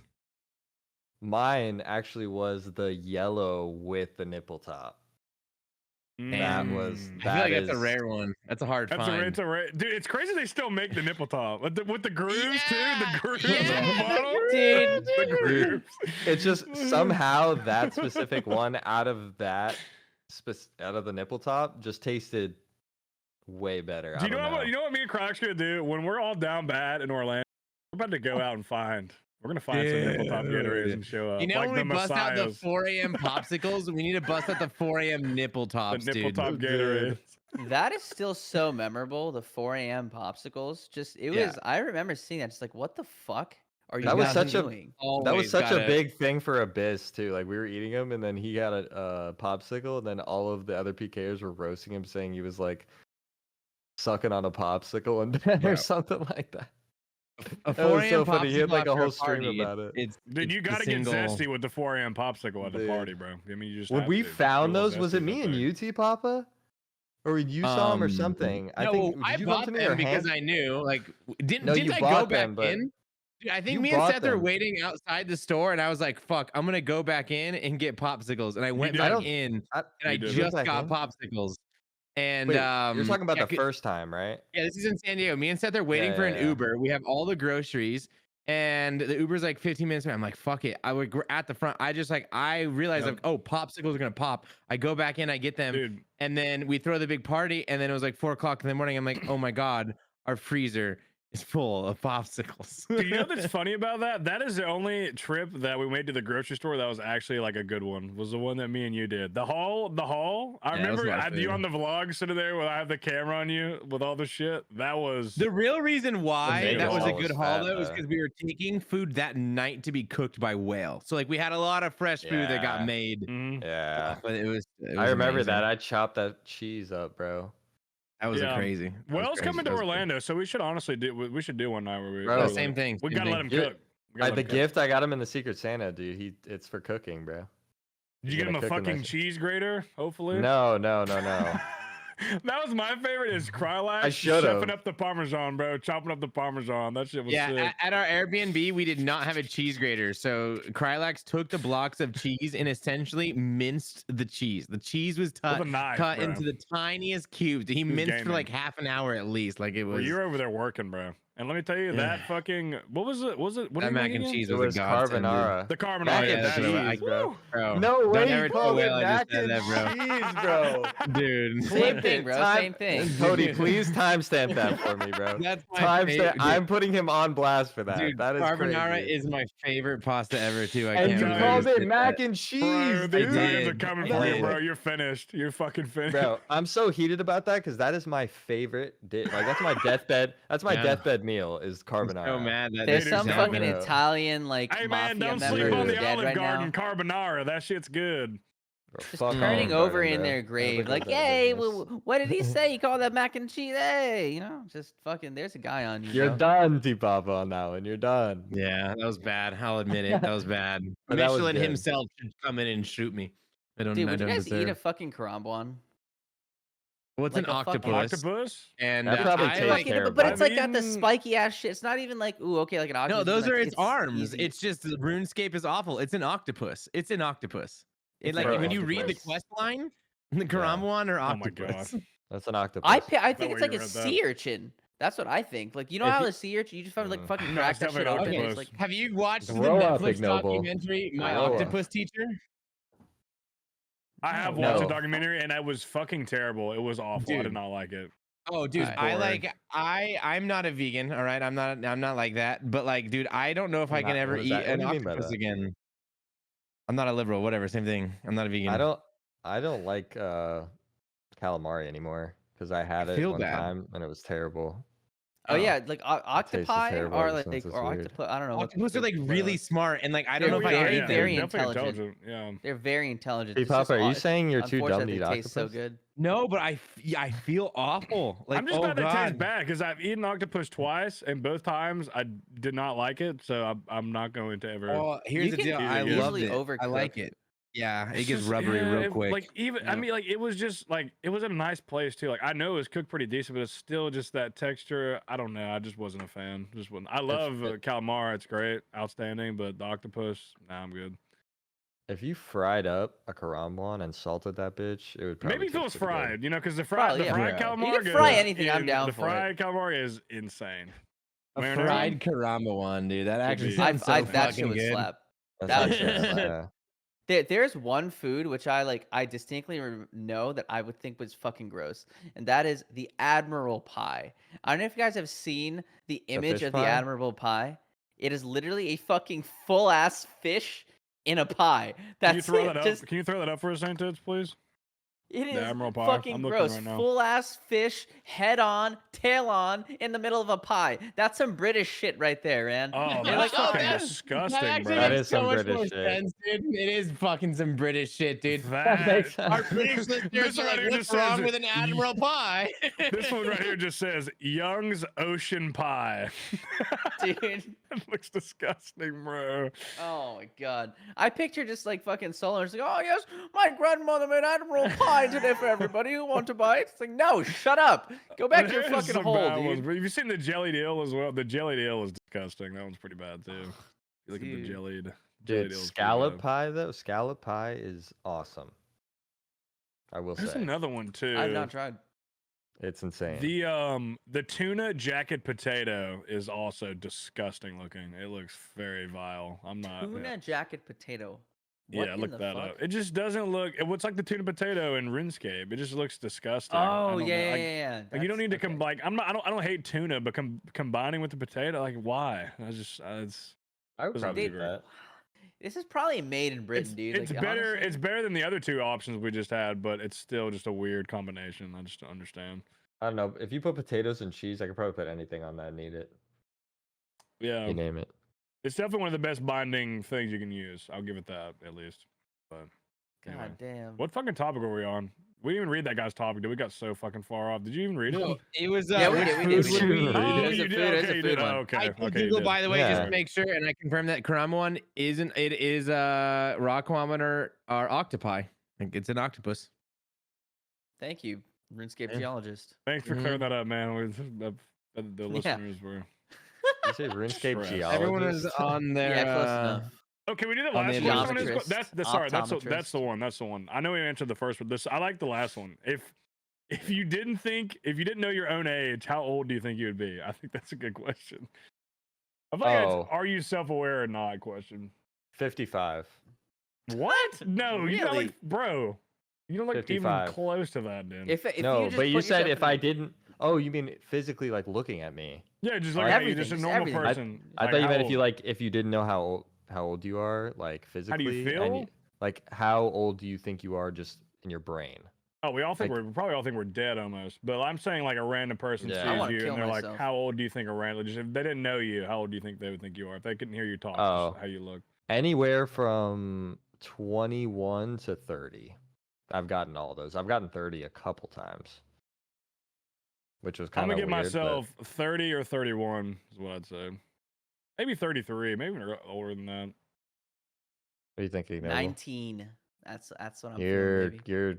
Mine actually was the yellow with the nipple top. That was. Mm. I feel like that's a is- rare one. That's a hard find. It's a rare, dude. It's crazy they still make the nipple top with the grooves too. The Yeah, grooves yeah, on the bottom, dude. The grooves. It's just somehow that specific one out of that out of the nipple top just tasted way better. Do I you know don't what? know. You know what me and Croc's gonna do when we're all down bad in Orlando? We're about to go out and find. We're gonna find some nipple top Gatorades and show up. You know, like when we the bust out the Messiahs, 4 a.m. popsicles, we need to bust out the 4 a.m. nipple the tops, nipple dude. top Dude. Gatorades. That is still so memorable. The 4 a.m. popsicles. Just it was. I remember seeing that. Just like, what the fuck are you That was guys such a- doing? That was Always such a gotta- big thing for Abyss too. Like we were eating him, and then he had a popsicle, and then all of the other PKers were roasting him, saying he was like sucking on a popsicle in bed Bro. or something like that. A That 4 was so a.m. funny. He had popsicle like a after whole stream party, about it. It's Dude, you the gotta single- get zesty with the 4 a.m. popsicle at the Dude. party, bro. I mean, you just When have we to. found Feel those, was zesty it me that and day. you, T Papa? Or you saw him or something? I No, think did I you come bought to me them or because Hank? I knew. Like, didn't No, you I go bought back them, but in? Dude, I think you me and bought Seth were them. waiting outside the store, and I was like, "Fuck, I'm gonna go back in and get popsicles." And I went did. back I don't- in, and I You did. You went just back got in? popsicles. And Wait, you're talking about yeah, the first time, right? Yeah, this is in San Diego. Me and Seth are waiting for an yeah. Uber. We have all the groceries, and the Uber's like 15 minutes away. I'm like, fuck it. We're at the front. I realized Yep. like, oh, popsicles are gonna pop. I go back in, I get them, Dude, and then we throw the big party. And then it was like 4 o'clock in the morning. I'm like, oh my god, our freezer is full of popsicles. do you know what's funny about that? That is the only trip that we made to the grocery store that was actually like a good one. Was the one that me and you did. The haul. I Yeah, that was remember a lot I of had you food. on the vlog sitting there when I have the camera on you with all the shit. That was The real reason why mega that was a haul good was haul fat, though is though. because we were taking food that night to be cooked by whale. So like we had a lot of fresh food that got Yeah. made. Mhm. Yeah. But it was I remember amazing. that. I chopped that cheese up, bro. That was Yeah. crazy. That was Well's crazy. coming to That was crazy. Orlando, so we should honestly do. We should do one night where we. Bro, Yeah, we- same thing. We same gotta let thing. him Dude, cook. We gotta The let him cook. gift I got him in the Secret Santa, dude. It's for cooking, bro. Did you He's get him gonna a cook in that fucking shit. cheese grater? Hopefully. No. That was my favorite. Is Krylax I should've. chopping up the Parmesan, bro. Chopping up the Parmesan. That shit was Yeah, sick. at our Airbnb, we did not have a cheese grater. So Krylax took the blocks of cheese and essentially minced the cheese. The cheese was With a knife, cut bro. into the tiniest cubes. He was minced for gaming. like half an hour at least. Like it Well, was. you were over there working, bro. And let me tell you, that fucking what was it? What that did mac you and make again? cheese It was was a godsend, dude. carbonara. The carbonara. Mac yeah, and that's what I- cheese, bro. Woo! Bro, No don't way, ever you tell called it Will I just mac said and that, bro. cheese, bro. Dude. Same thing, bro. Time- Same thing. Cody, please timestamp that for me, bro. That's my Timestamp. favorite. I'm putting him on blast for that. Dude, That is carbonara crazy. is my favorite pasta ever too. I And can't you believe called you it did mac that. and cheese, Bro, the dude. Italians are did. coming I for you, did. bro. You're finished. You're fucking finished. Bro, I'm so heated about that because that is my favorite dish. Like that's my deathbed. That's my Yeah. deathbed meal is I'm carbonara. so mad that There's this some is fucking happening. bro. Italian like Hey mafia man, don't member sleep on who's the dead Olive right Garden now. carbonara. That shit's good. Bro, Just fuck turning Olive over Garden, in bro. their Never grave, goes like, out of "Hey, business. what did he say? He called that mac and cheese. Hey, you know, just fucking. There's a guy on you. You're bro. done, T-Papa, on that one. You're done. Yeah, that was bad. I'll admit it. That was bad. But that was Michelin good. himself should come in and shoot me. Dude, I would you don't guys deserve. eat a fucking karambwan? What's like an a fucking- octopus? Octopus? And That probably I tastes like terrible. But it's I've like got the eaten- spiky ass shit. It's not even like, ooh, okay, like an octopus. no, those like, are its it's arms. easy. It's just the RuneScape is awful. It's an octopus. It's an octopus. It It's like like when you read the octopus. quest line, the Karamwan or Oh my octopus. god. That's an octopus. I That think way it's like you a read that. sea urchin. That's what I think. Like, you know If how you- the sea urchin, you just fucking like Mm. fucking No, crack it's that shit definitely open. an It's octopus. like, Have you watched the Grow up, Netflix Ignoble. documentary, My Grow up. Octopus Teacher? I have No. watched a documentary and it was fucking terrible. It was awful. I did Dude. not like it. Oh, dude, Alright. I Boring. like I'm not a vegan, all right? I'm not like that. But like, dude, I don't know if I can Not- ever what is eat that? What an do you mean by octopus that? again. I'm not a liberal, whatever, same thing. I'm not a vegan. I don't like calamari anymore because I had I it feel one bad. time and it was terrible. oh yeah, like tasted octopi terrible or ever like since, it's or weird. octopus. I don't know. what Octopus are the- like really smart, and like I don't They're know if I can very, eat yeah, them. very definitely intelligent. Yeah. They're very intelligent. Hey, It's just Papa, are you aw- saying you're too dumb to unfortunate eat they taste so octopus? good. No, but I feel awful. Like, I'm just oh glad it tastes god, bad because I've eaten octopus twice and both times I did not like it. So I'm not going to ever. oh, here's You the can deal. I easily love it. I overcook. like it. Yeah, it It's gets just- rubbery yeah, real quick. Like even I Yeah. mean, like it was just like it was a nice place too. Like I know it was cooked pretty decent, but it's still just that texture. I don't know. I just wasn't a fan. Just wasn't. I love calamari. It's great, outstanding. But the octopus, nah, I'm good. If you fried up a caramwan and salted that bitch, it would probably Maybe if it taste was pretty good. fried, you know, because the Probably, fried yeah. calamari. You can fry goes anything, I'm in- down The for it. fried calamari is insane. A Marinara? fried karamba one, dude. That actually be. sounds so that shit fucking would good. slap. That's That like would that, slap. yeah. There's one food which I distinctly know that I would think was fucking gross, and that is the Admiral pie. I don't know if you guys have seen the image fish of the pie? Admiral pie. It is literally a fucking full ass fish in a pie. Can That's you throw it. that up? Can you throw that up for us, Saint Tits, please? It The is Admiral pie. fucking I'm looking gross. right now. Full ass fish, head on, tail on, in the middle of a pie. That's some British shit right there, man. Oh, You're that's like, oh, fucking man. disgusting, That actually bro. That makes is so some much British more shit. sense, dude. It is fucking some British shit, dude. That makes sense. Our British listeners This are right like, here what's just wrong says with an Admiral pie? This one right here just says Young's Ocean Pie. dude. That looks disgusting, bro. Oh my god. I picture just like fucking Solo. It's like, oh yes, my grandmother made Admiral pie today for everybody who want to buy it. It's like, no, shut up. Go back to your There's fucking some hole, bad dude. ones, but have you seen the jellied eel as well? The jellied eel is disgusting. That one's pretty bad too. You look at the Dude. jellied. Dude, eel's pretty scallop bad. pie though. Scallop pie is awesome. I will There's say another one too. I've not tried. it's insane. The tuna jacket potato is also disgusting looking. It looks very vile. I'm not. Tuna jacket potato. What Yeah, in look the that fuck? up. It just doesn't look. It looks like the tuna potato in RuneScape. It just looks disgusting. I Oh don't yeah, know. yeah, Like, yeah. like you don't need to okay. like I'm not. I don't hate tuna, but combining with the potato, like why? I just it's. I would doesn't probably look do great. that. This is probably made in Britain, dude. It's like, better. honestly. It's better than the other two options we just had, but it's still just a weird combination. I just don't understand. I don't know. If you put potatoes and cheese, I could probably put anything on that and eat it. Yeah, You name it. it's definitely one of the best binding things you can use. I'll give it that at least. But God anyway. damn. What fucking topic were we on? We didn't even read that guy's topic, dude. We got so fucking far off. Did you even read it? No, it was. Yeah, we did. We did. food We should did. we read Oh, it? There's you a did. food. There's Okay, a you food did. one. Oh, okay. I did Okay, you Google, did. by the way, just Yeah. to make sure, and I confirm that Karama one isn't. It is Rockwoman or octopi. Like it's an octopus. Thank you, RuneScape Yeah. geologist. Thanks for Mhm. clearing that up, man. The listeners were. You say RuneScape Stress. geologist? Everyone was on their. Yeah, close enough. Oh, can we do the On the last one? optometrist. Sorry, that's the Optometrist. one. That's the one. I know we answered the first, but this I like the last one. If you didn't know your own age, how old do you think you would be? I think that's a good question. I feel like it's, are you self-aware or not question. 55. What? No, you're not Really? like, bro. You don't look even 55. close to that, dude. If No, you just but you put said yourself if in I a- didn't. Oh, you mean physically like looking at me? Yeah, just Oh, like you, just a everything, normal everything. person. I Like, thought you how meant if you old? if you didn't know how old you are, like physically. How do you and feel? like how old do you think you are just in your brain? Oh, we all think like- we probably all think we're dead almost. But I'm saying like a random person Yeah. I sees wanna you kill and they're like, myself. "How old do you think a random?" Just if they didn't know you, how old do you think they would think you are? If they couldn't hear you talk, Oh. just how you look. Anywhere from 21 to 30. I've gotten all those. I've gotten 30 a couple times, which was I'm kind of gonna give weird. myself 30 or 31 is what I'd say. Maybe 33, maybe even older than that. What are you thinking? Ignoble? 19. That's what I'm You're feeling, baby. you're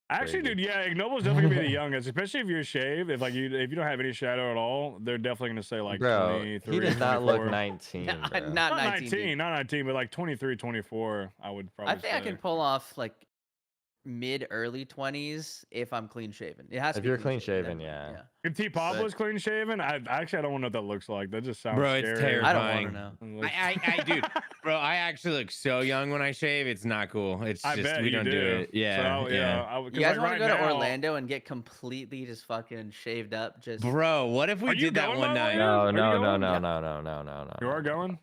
Actually, crazy. dude, yeah, Ignoble's definitely gonna be the youngest, especially if you're shaved. If you don't have any shadow at all, they're definitely gonna say like Bro, 23. he does not look 24. 19. Not bro. Not 19. 19, dude. not 19, but like 23, 24. I would probably. I think I can pull off like mid early 20s if I'm clean shaven. It has to If be you're clean shaven, definitely, yeah. If T Pop But- was clean shaven, I don't want to know what that looks like. That just sounds Bro, it's scary. I don't terrifying. want to know. It looks- I dude, bro, I actually look so young when I shave. It's not cool. It's I just bet we you don't do it. Yeah, So, yeah. You guys want to go to Orlando and get completely just fucking shaved up? Just Bro, what if Are we you did that going, one by the way? night? No, Are you no, no, going? no, Yeah. no, no, no, no, no. You are going?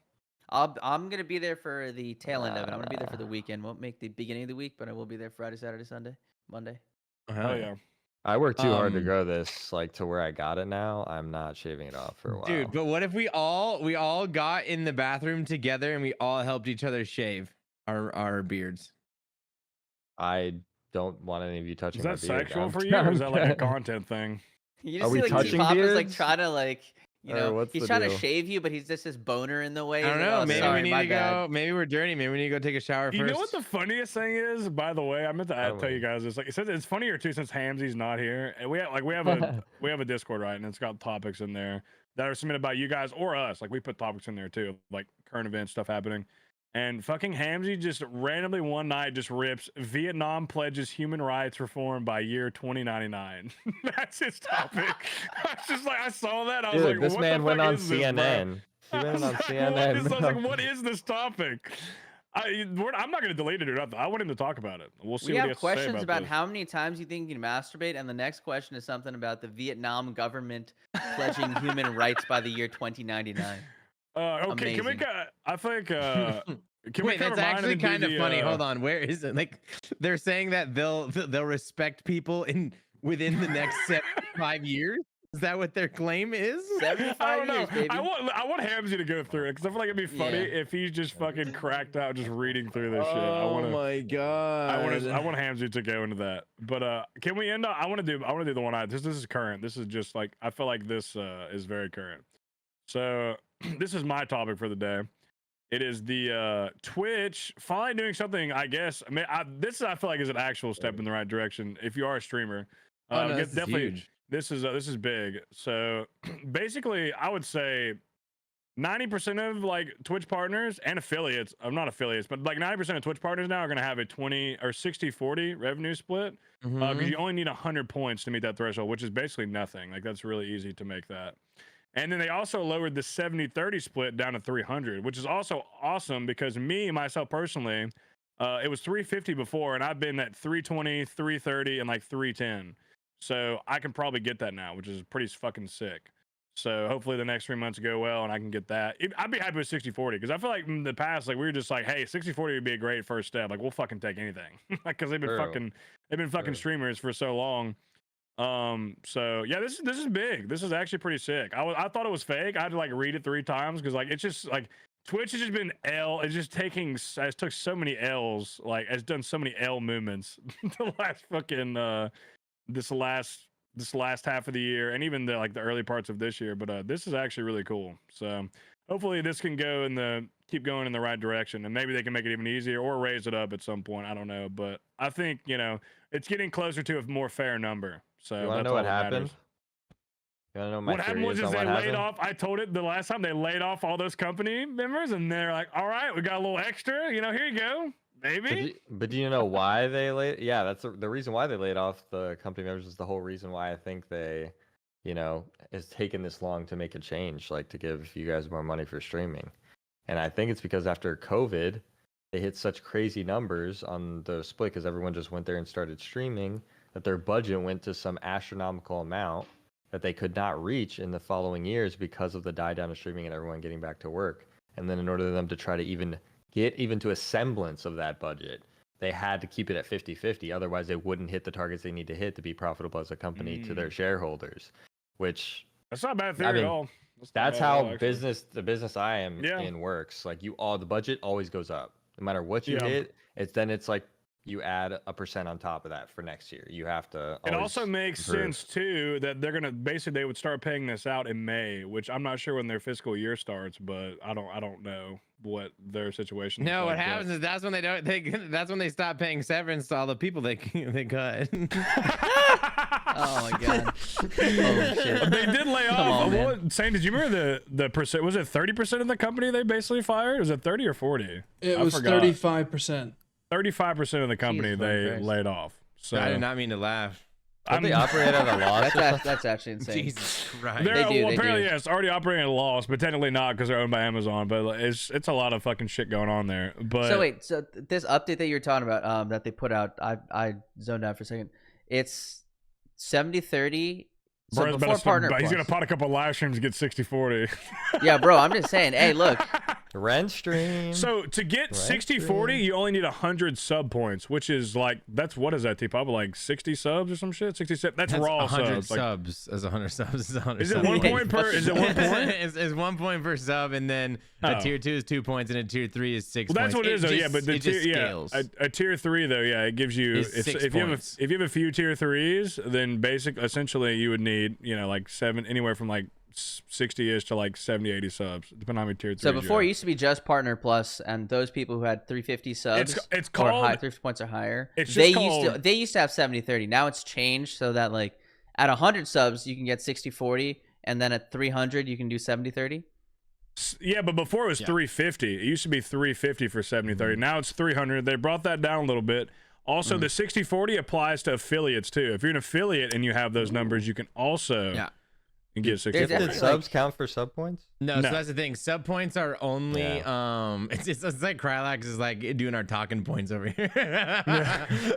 I'm gonna be there for the tail end of it. I'm gonna be there for the weekend. Won't make the beginning of the week, but I will be there Friday, Saturday, Sunday, Monday. Oh yeah. I worked too hard to Um, grow this like to where I got it now. I'm not shaving it off for a while. Dude, but what if we all got in the bathroom together and we all helped each other shave our beards? I don't want any of you touching Is my that beard. sexual I'm- for you, or is that like a I'm- content thing? You Are just we see like touching T-Pop is like beards? trying to like you Or know what's he's the trying to deal? shave you, but he's just this boner in the way. I don't He's like, know. "Oh, Maybe sorry, we my need to bad." go. Maybe we're dirty. Maybe we need to go take a shower You first. know what the funniest thing is? By the way, I meant to tell you guys this. Like, it's funnier too since Hamsy's not here, and we have a Discord, right, and it's got topics in there that are submitted by you guys or us. Like we put topics in there too, like current events stuff happening. And fucking Hamzy just randomly one night just rips Vietnam pledges human rights reform by year 2099. That's his topic. I was just like, I saw that. I was Dude, like, this what man the went fuck on is this, bro? CNN. He I went was on like, CNN. I was like, bro. what is this topic? I'm not gonna delete it or nothing. I want him to talk about it. We'll see We what he have has to say questions about this. how many times you think you can masturbate, and the next question is something about the Vietnam government pledging human rights by the year 2099. Okay, can we? Amazing. I think. Can we Wait, cover that's mine and actually then do kind of the, funny. Hold on, where is it? Like, they're saying that they'll respect people within the next 75 years. Is that what their claim is? 75 I don't know. years, baby. I want Hamzy to go through it because I feel like it'd be funny Yeah. if he's just fucking cracked out just reading through this shit. Oh my god! I want Hamzy to go into that. But can we end up? I want to do the one this is current. This is just like I feel like this is very current. So this is my topic for the day. It is the Twitch finally doing something. I guess. I mean, this I feel like is an actual step in the right direction if you are a streamer. Oh, no, this is definitely huge. This is big. So basically, I would say 90% of like Twitch partners and affiliates, I'm not affiliates, but like 90% of Twitch partners now are going to have a 20 or 60-40 revenue split because you only need 100 points to meet that threshold, which is basically nothing. Like that's really easy to make that. And then they also lowered the 70-30 split down to 300, which is also awesome because myself personally, it was 350 before, and I've been at 320, 330, and like 310. So I can probably get that now, which is pretty fucking sick. So hopefully the next 3 months go well and I can get that. I'd be happy with 60-40 because I feel like in the past, like we were just like, hey, 60-40 would be a great first step. Like we'll fucking take anything because they've been fucking streamers for so long. So yeah, this is big. This is actually pretty sick. I thought it was fake. I had to like read it 3 times because like it's just like Twitch has just been it's just it took so many L's, like it's done so many L movements the last fucking this last half of the year and even the early parts of this year. But this is actually really cool. So hopefully this can keep going in the right direction, and maybe they can make it even easier or raise it up at some point. I don't know, but I think it's getting closer to a more fair number. So You want to know what happened? You want to know my what happened was theories is on they what laid happened? off. I told it the last time they laid off all those company members, and they're like, "All right, we got a little extra. Here you go, baby." But do you know why they laid? Yeah, that's the reason why they laid off the company members is the whole reason why I think they, it's taken this long to make a change, like to give you guys more money for streaming. And I think it's because after COVID, they hit such crazy numbers on the split because everyone just went there and started streaming that their budget went to some astronomical amount that they could not reach in the following years because of the die down of streaming and everyone getting back to work. And then in order for them to try to even get to a semblance of that budget, they had to keep it at 50-50. Otherwise, they wouldn't hit the targets they need to hit to be profitable as a company to their shareholders, which... That's not a bad theory at all. That's how the business I am in works. Like the budget always goes up. No matter what you hit, it's like you add a % on top of that for next year. You have to. It also makes sense too that they're gonna they would start paying this out in May, which I'm not sure when their fiscal year starts, but I don't know what their situation. No, what like, happens is that's when that's when they stop paying severance to all the people they cut. Oh my god. Oh shit. They did lay Come off. on, man. Saying, did you remember the percent? Was it 30% of the company they basically fired? Was it 30 or 40? It was 35%. 35% of the company Jesus they Christ. laid off. So I did not mean to laugh. Don't they operate at a loss? That's actually insane. Jesus Christ. They're, They do, well, they apparently, do. yeah, it's already operating at a loss, but technically not because they're owned by Amazon. But it's a lot of fucking shit going on there. But So wait, this update that you're talking about, that they put out, I zoned out for a second. It's 70-30. So Bro's before partner he's plus. gonna pot a couple live streams and get 60-40. Yeah, bro, I'm just saying. Hey, look. Rent stream. So to get 60-40, you only need 100 sub points, which is what is that, T-Pop? Like 60 subs or some shit? 67. That's raw 100 subs. Like, subs. As 100 subs is 100 is it subs. 1 point per? Is it 1 point? It's 1 point per sub, and then a tier 2 is 2 points, and a tier 3 is 6 Well, that's points. what it is, though. Yeah, but the it just tier, scales. a tier 3 though, yeah, it gives you Is 6 if you have points. if you have a few tier 3s, then essentially you would need like anywhere from like 60ish to like 70-80 subs, depending on how many tier 3s. So before it you used to be just partner plus, and those people who had 350 subs it's or called 3 points or higher, it's they just used to have 70-30. Now it's changed so that like at 100 subs you can get 60-40, and then at 300 you can do 70-30. Yeah, but before it was 350. It used to be 350 for 70-30. Now it's 300. They brought that down a little bit. Also, the 60-40 applies to affiliates too. If you're an affiliate and you have those numbers, you can also and get 60. There's Gifted definitely, subs count for sub points? No, No. so that's the thing. Sub points are only it's like Krylax is like doing our talking points over here.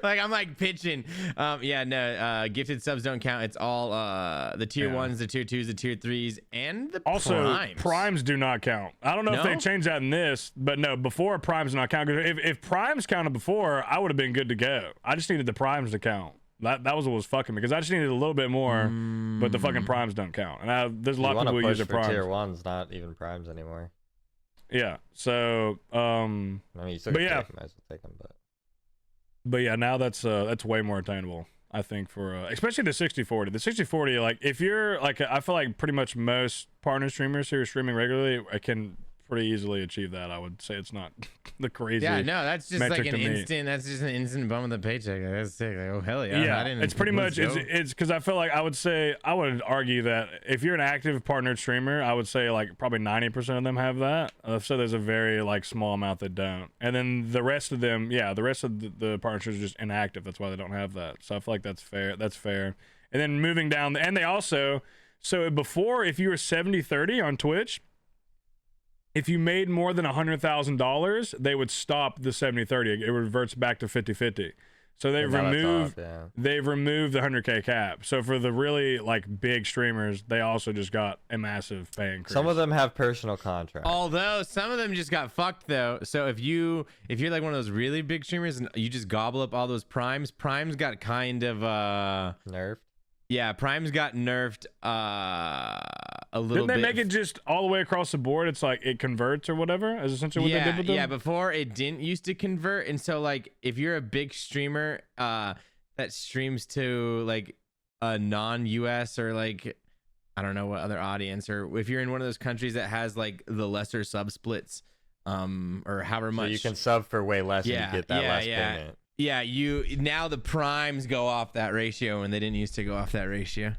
Like I'm like pitching. Gifted subs don't count. It's all the tier 1s, the tier 2s, the tier 3s, and the Also, primes. primes do not count. I don't know if they No? changed that in this, but no, before primes do not count. 'Cause if primes counted before, I would have been good to go. I just needed the primes to count. That was what was fucking me, because I just needed a little bit more, but the fucking primes don't count. And there's a lot of people who use their primes. Tier 1s, not even primes anymore. Yeah. So, I mean, you still But can yeah. take them, might as well take them, but yeah, now that's way more attainable, I think, for especially the 60/40. The 60/40, like if you're like, I feel like pretty much most partner streamers who are streaming regularly can pretty easily achieve that. I would say it's not the crazy. Yeah, no, that's just like metric an to me. instant. That's just an instant bump of the paycheck. Like, that's sick. Like, oh hell yeah! Yeah, I didn't, it's pretty much let's go. it's because I feel like I would argue that if you're an active partnered streamer, I would say like probably 90% of them have that. So there's a very like small amount that don't, and then the rest of them, the rest of the partners are just inactive. That's why they don't have that. So I feel like that's fair. That's fair. And then moving down, and they also, so before, if you were 70/30 on Twitch, if you made more than $100,000, they would stop the 70/30. It reverts back to 50/50. So they've Now that's removed off, yeah. they've removed the 100K cap. So for the really like big streamers, they also just got a massive pay increase. Some of them have personal contracts. Although some of them just got fucked though. So if you're like one of those really big streamers and you just gobble up all those primes got kind of Nerfed. yeah, primes got nerfed a little Didn't they bit. make it just all the way across the board? It's like it converts or whatever. Is essentially what they did with them. Yeah, before it didn't used to convert, and so like if you're a big streamer that streams to like a non-US or like I don't know what other audience, or if you're in one of those countries that has like the lesser sub splits, or however much So you can sub for way less and you get that less payment. Yeah, now the primes go off that ratio and they didn't used to go off that ratio.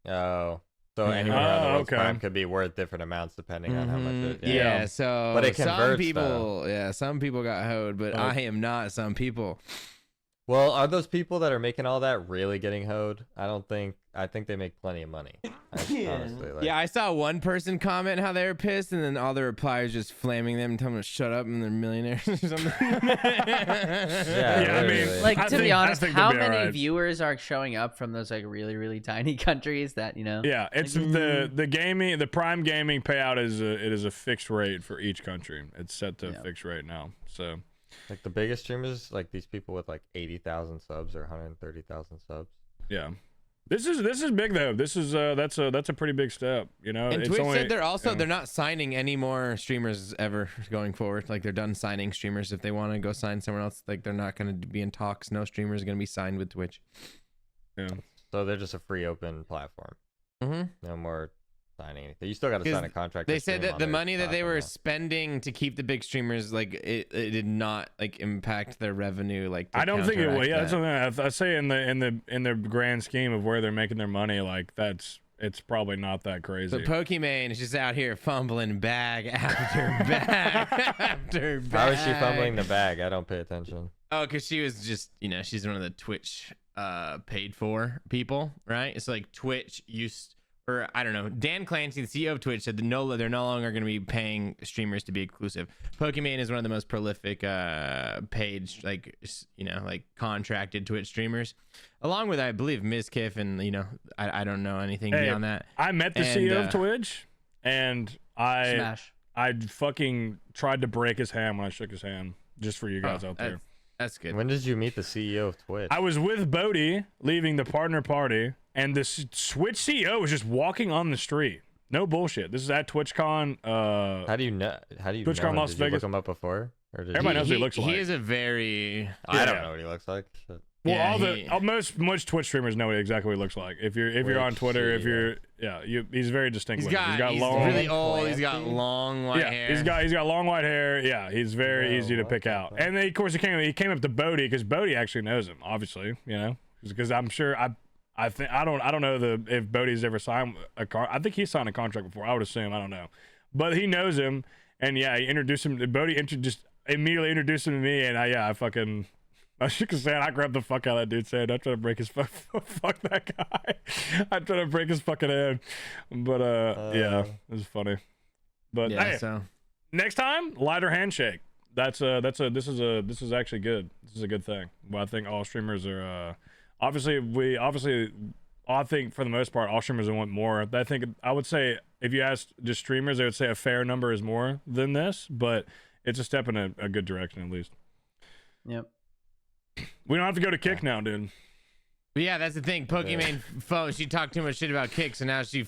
Oh. So Yeah. anywhere on the world's okay. prime could be worth different amounts depending on how much it Yeah, so But it some converts, people some people got hoed, but I am not some people. Well, are those people that are making all that really getting hoed? I think they make plenty of money. Honestly, like, Yeah, I saw one person comment how they were pissed, and then all the replies just flaming them and telling them to shut up and they're millionaires or something. Yeah, I mean, literally. Like I to be think- I honest, think how they'll be many alright. viewers are showing up from those like really really tiny countries that Yeah, it's the gaming, the prime gaming payout is a fixed rate for each country. It's set to a fixed rate now. So like the biggest streamers, like these people with like 80,000 subs or 130,000 subs. yeah, this is big though. This is that's a pretty big step. You know, And it's Twitch only, said they're not signing any more streamers ever going forward. Like they're done signing streamers. If they want to go sign somewhere else, like they're not going to be in talks. No streamers are going to be signed with Twitch. Yeah. So they're just a free open platform. Mm-hmm. No more signing anything. You still got to sign a contract. They to said stream that on the their money that they platform were now. spending to keep the big streamers, like it did not like impact their revenue. Like to I don't think it will. counteract Yeah, that's that. something I say in the grand scheme of where they're making their money. Like it's probably not that crazy. But Pokimane is just out here fumbling bag after bag after bag. How is she fumbling the bag? I don't pay attention. Oh, because she was just, she's one of the Twitch paid for people, right? It's like Twitch used, or I don't know, Dan Clancy, the CEO of Twitch, said they're no longer going to be paying streamers to be exclusive. Pokimane is one of the most prolific paid, like contracted Twitch streamers, along with, I believe, Mizkif, and, I don't know anything beyond that. I met the And, CEO of Twitch, and I Smash. fucking tried to break his hand when I shook his hand, just for you guys out there. That's good. When did you meet the CEO of Twitch? I was with Bodie leaving the partner party, and the Twitch CEO was just walking on the street. No bullshit. This is at TwitchCon. How do you know? TwitchCon know him? Las Did you Vegas. look him up before? Or did Everybody you... knows what he looks like. He is a very... I don't Yeah. know what he looks like. Shit. Well, Yeah, most Twitch streamers know exactly what he looks like. If you're on Twitter, if you're he's very distinct. He's looking. got long, really old. He's got long white hair. he's got long white hair. Yeah, he's very easy to what pick the out. fuck? And then of course he came up to Bodie because Bodie actually knows him, obviously, because I'm sure I think I don't know if Bodie's ever signed I think he signed a contract before. I would assume, I don't know, but he knows him, and yeah, he introduced him. Bodie just immediately introduced him to me, and I fucking I should have said I grabbed the fuck out of that dude saying I'm trying to break his fuck that guy. I'm trying to break his fucking head. But yeah, it was funny. But Yeah, hey, so next time, lighter handshake. This is actually good. This is a good thing. Well, I think all streamers are obviously I think for the most part all streamers want more. I would say if you asked just streamers, they would say a fair number is more than this, but it's a step in a good direction at least. Yep. We don't have to go to kick now, dude. but yeah, that's the thing. Pokemon phone. She talked too much shit about kicks, and now she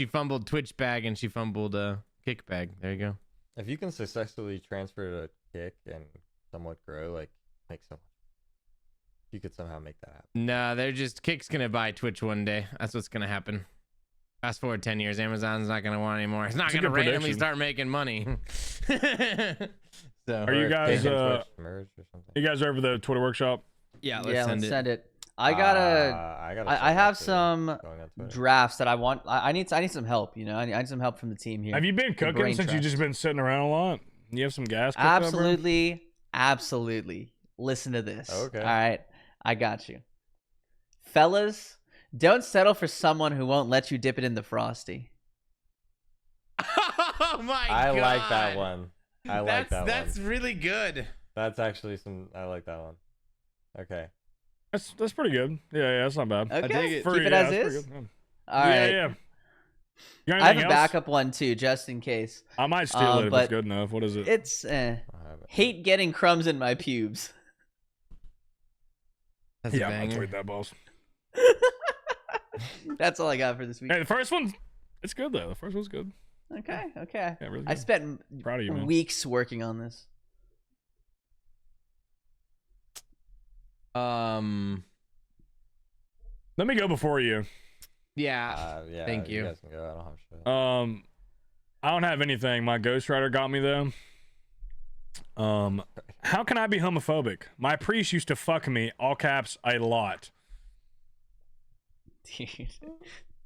fumbled Twitch bag and she fumbled kick bag. There you go. If you can successfully transfer to kick and somewhat grow, like make some, you could somehow make that happen. No, they're just Kick's gonna buy Twitch one day. That's what's gonna happen. Fast forward 10 years, Amazon's not gonna want anymore. It's not It's a gonna good randomly prediction. start making money. So Are you Or if guys, Kick and Twitch merge or something? You guys are over the Twitter workshop? yeah, Yeah, let's let's send it. send it. I gotta. gotta I check have out some going on Twitter. drafts that I want. I need some help. You know, I need some help from the team here. Have you been The cooking brain since you've just trust. been sitting around a lot? You have some gas cooked up, bro? Absolutely. Listen to this. Okay. All right, I got you, fellas. Don't settle for someone who won't let you dip it in the frosty. Oh my I god. like that one. I like that That's one. really good. That's actually some. I like that one. Okay. That's pretty good. Yeah, that's not bad. Okay, dig it. keep it yeah, as that's pretty is. good, yeah. All right. Yeah. You got I have anything a else? backup one too, just in case. I might steal it if it's but good enough. What is it? It's I have it. hate getting crumbs in my pubes. That's Yeah, a I'm gonna banger. tweet that, balls. That's all I got for this week. Hey, the first one, it's good though. The first one's good. Okay. Yeah, really I good. spent Proud of you, man. weeks working on this. Let me go before you. Yeah. Yeah. Thank you. You guys can go. I don't have shit. I don't have anything. My Ghost Rider got me though. How can I be homophobic? My priest used to fuck me, all caps, a lot. Dude,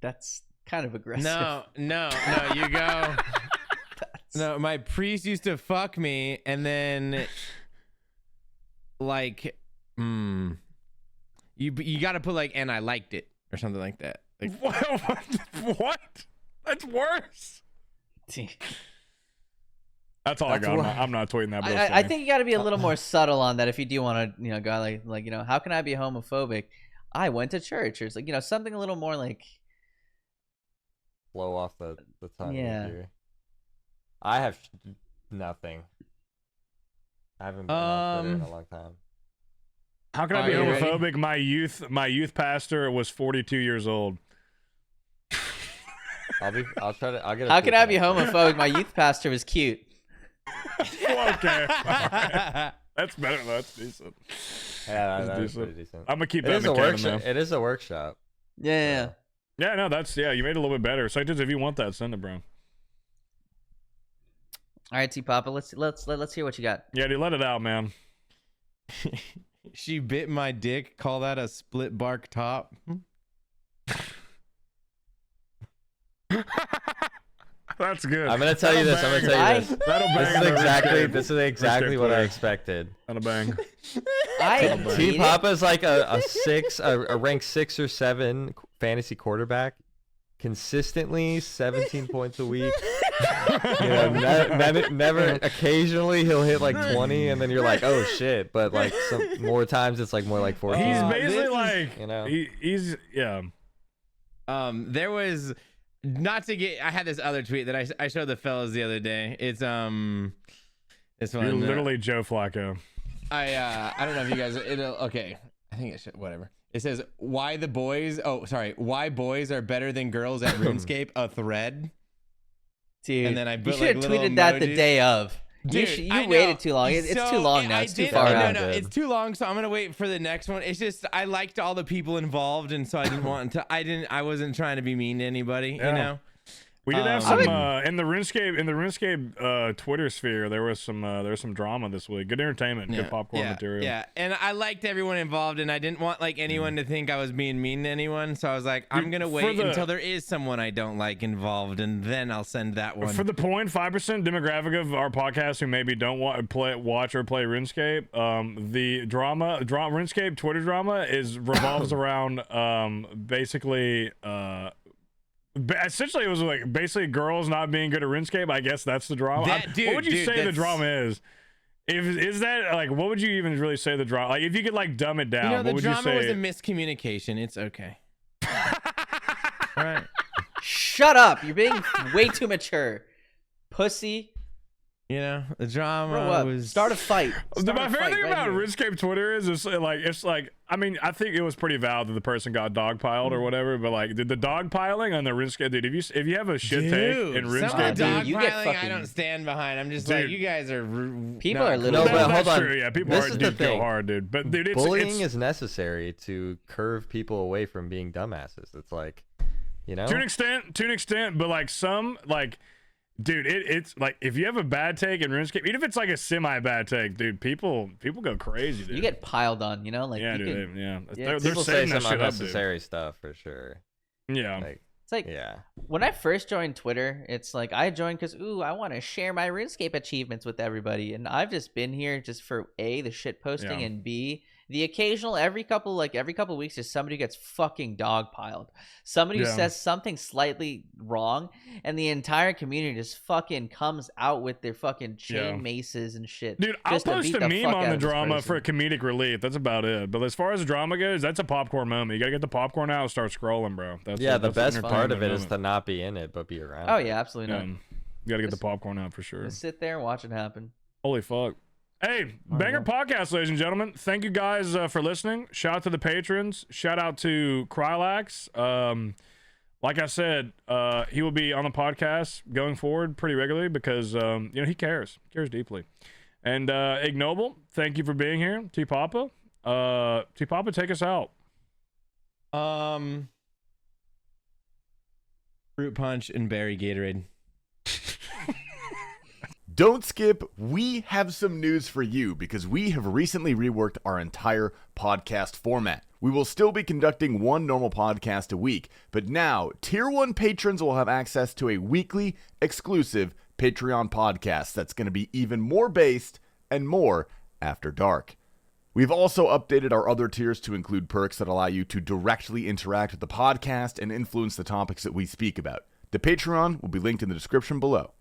that's kind of aggressive. No, you go. No, my priest used to fuck me, and then like, you got to put like, and I liked it or something like that. Like, What? That's worse. Dude. That's all That's I got. worse. I'm not tweeting that. But I think you got to be a little more subtle on that if you do want to, go like, how can I be homophobic? I went to church, or it's like, something a little more like. Blow off the tongue. Yeah. Here. I have nothing. I haven't been on Twitter in a long time. How can I be Are you ready? homophobic? My youth pastor was 42 years old. I'll get. How can I be homophobic? My youth pastor was cute. Okay. Alright. That's better. That's decent. Yeah, That's that's decent. pretty decent. I'm gonna keep It that is in a the canon, workshop. though. It is a workshop. Yeah. Yeah, no, you made it a little bit better. So if you want that, send it, bro. All right, T Papa, let's hear what you got. Yeah, dude, let it out, man. she bit my dick. Call that a split bark top. That's good. I'm gonna tell you this. I'm gonna tell you this. That'll bang. This is exactly what I expected. That'll bang. I T hate it. Papa's like a rank 6 or 7 fantasy quarterback, consistently 17 points a week. Never. Occasionally he'll hit like 20, and then you're like, oh shit. But like some more times it's like more like 14. He's this basically is- like, he's yeah. There was not to get. I had this other tweet that I showed the fellas the other day. It's this one. You're literally Joe Flacco. I don't know if you guys. Okay. I think it should. Whatever. It says why boys are better than girls at RuneScape. A thread. Dude, And then I you put, should like, have little tweeted that the emojis. day of. Dude, you I know. waited too long. It's too long now. It's too far out. No, it's too long. So I'm gonna wait for the next one. It's just I liked all the people involved, and so I didn't want to. I wasn't trying to be mean to anybody. Yeah. You know. We did have some would- in the RuneScape Twitter sphere. There was some drama this week. Good entertainment, good popcorn material. Yeah, and I liked everyone involved, and I didn't want like anyone to think I was being mean to anyone. So I was like, I'm gonna wait until there is someone I don't like involved, and then I'll send that one. For the 0.5% demographic of our podcast who maybe don't watch or play RuneScape, the RuneScape Twitter drama revolves around basically. Essentially, it was like basically girls not being good at RuneScape. I guess that's the drama. What would you say the drama is? Is that like what would you even really say the drama? Like if you could like dumb it down, what would you say? The drama was a miscommunication. It's okay. All right. Shut up! You're being way too mature, pussy. You know, the drama Grow up. was Start a fight. My favorite thing about here. RuneScape Twitter is it's like I mean I think it was pretty valid that the person got dogpiled or whatever, but like did the dogpiling on the RuneScape, dude? If you have a shit take in RuneScape, dude, you get dogpiling, fucking- I don't stand behind. I'm just Dude. like, you guys are. People not are cool. little- No, but that's hold on. true. Yeah, people This are is the dude, go thing. hard, dude. But dude, Bullying is necessary to curve people away from being dumbasses. It's like, you know, to an extent, but like some like. Dude, it's like if you have a bad take in RuneScape, even if it's like a semi-bad take, dude, people go crazy, dude. You get piled on, you know, like yeah, you dude, can, yeah. yeah, They're people say setting some that shit up, dude. unnecessary stuff for sure. Yeah. Like, It's like yeah. when I first joined Twitter, it's like I joined because I want to share my RuneScape achievements with everybody, and I've just been here just for A, the shit posting, Yeah. and B, the occasional every couple weeks there's somebody who gets fucking dogpiled, somebody who Yeah. says something slightly wrong, and the entire community just fucking comes out with their fucking chain Yeah. maces and shit. Dude, I'll just to post beat a the meme fuck on out the of this drama person. for comedic relief. That's about it. But as far as the drama goes, that's a popcorn moment. You gotta get the popcorn out and start scrolling, bro. That's Yeah, the that's best part of it is entertainment to not be in it, but be around. Oh it. yeah, absolutely moment. not. You gotta get the popcorn out for sure. Just sit there and watch it happen. Holy fuck. Hey, banger podcast, ladies and gentlemen. Thank you guys for listening. Shout out to the patrons. Shout out to Krylax. Like I said, he will be on the podcast going forward pretty regularly because he cares deeply. And Ignoble, thank you for being here. T Papa, take us out. Fruit punch and berry Gatorade. Don't skip. We have some news for you because we have recently reworked our entire podcast format. We will still be conducting one normal podcast a week, but now Tier 1 patrons will have access to a weekly exclusive Patreon podcast that's going to be even more based and more after dark. We've also updated our other tiers to include perks that allow you to directly interact with the podcast and influence the topics that we speak about. The Patreon will be linked in the description below.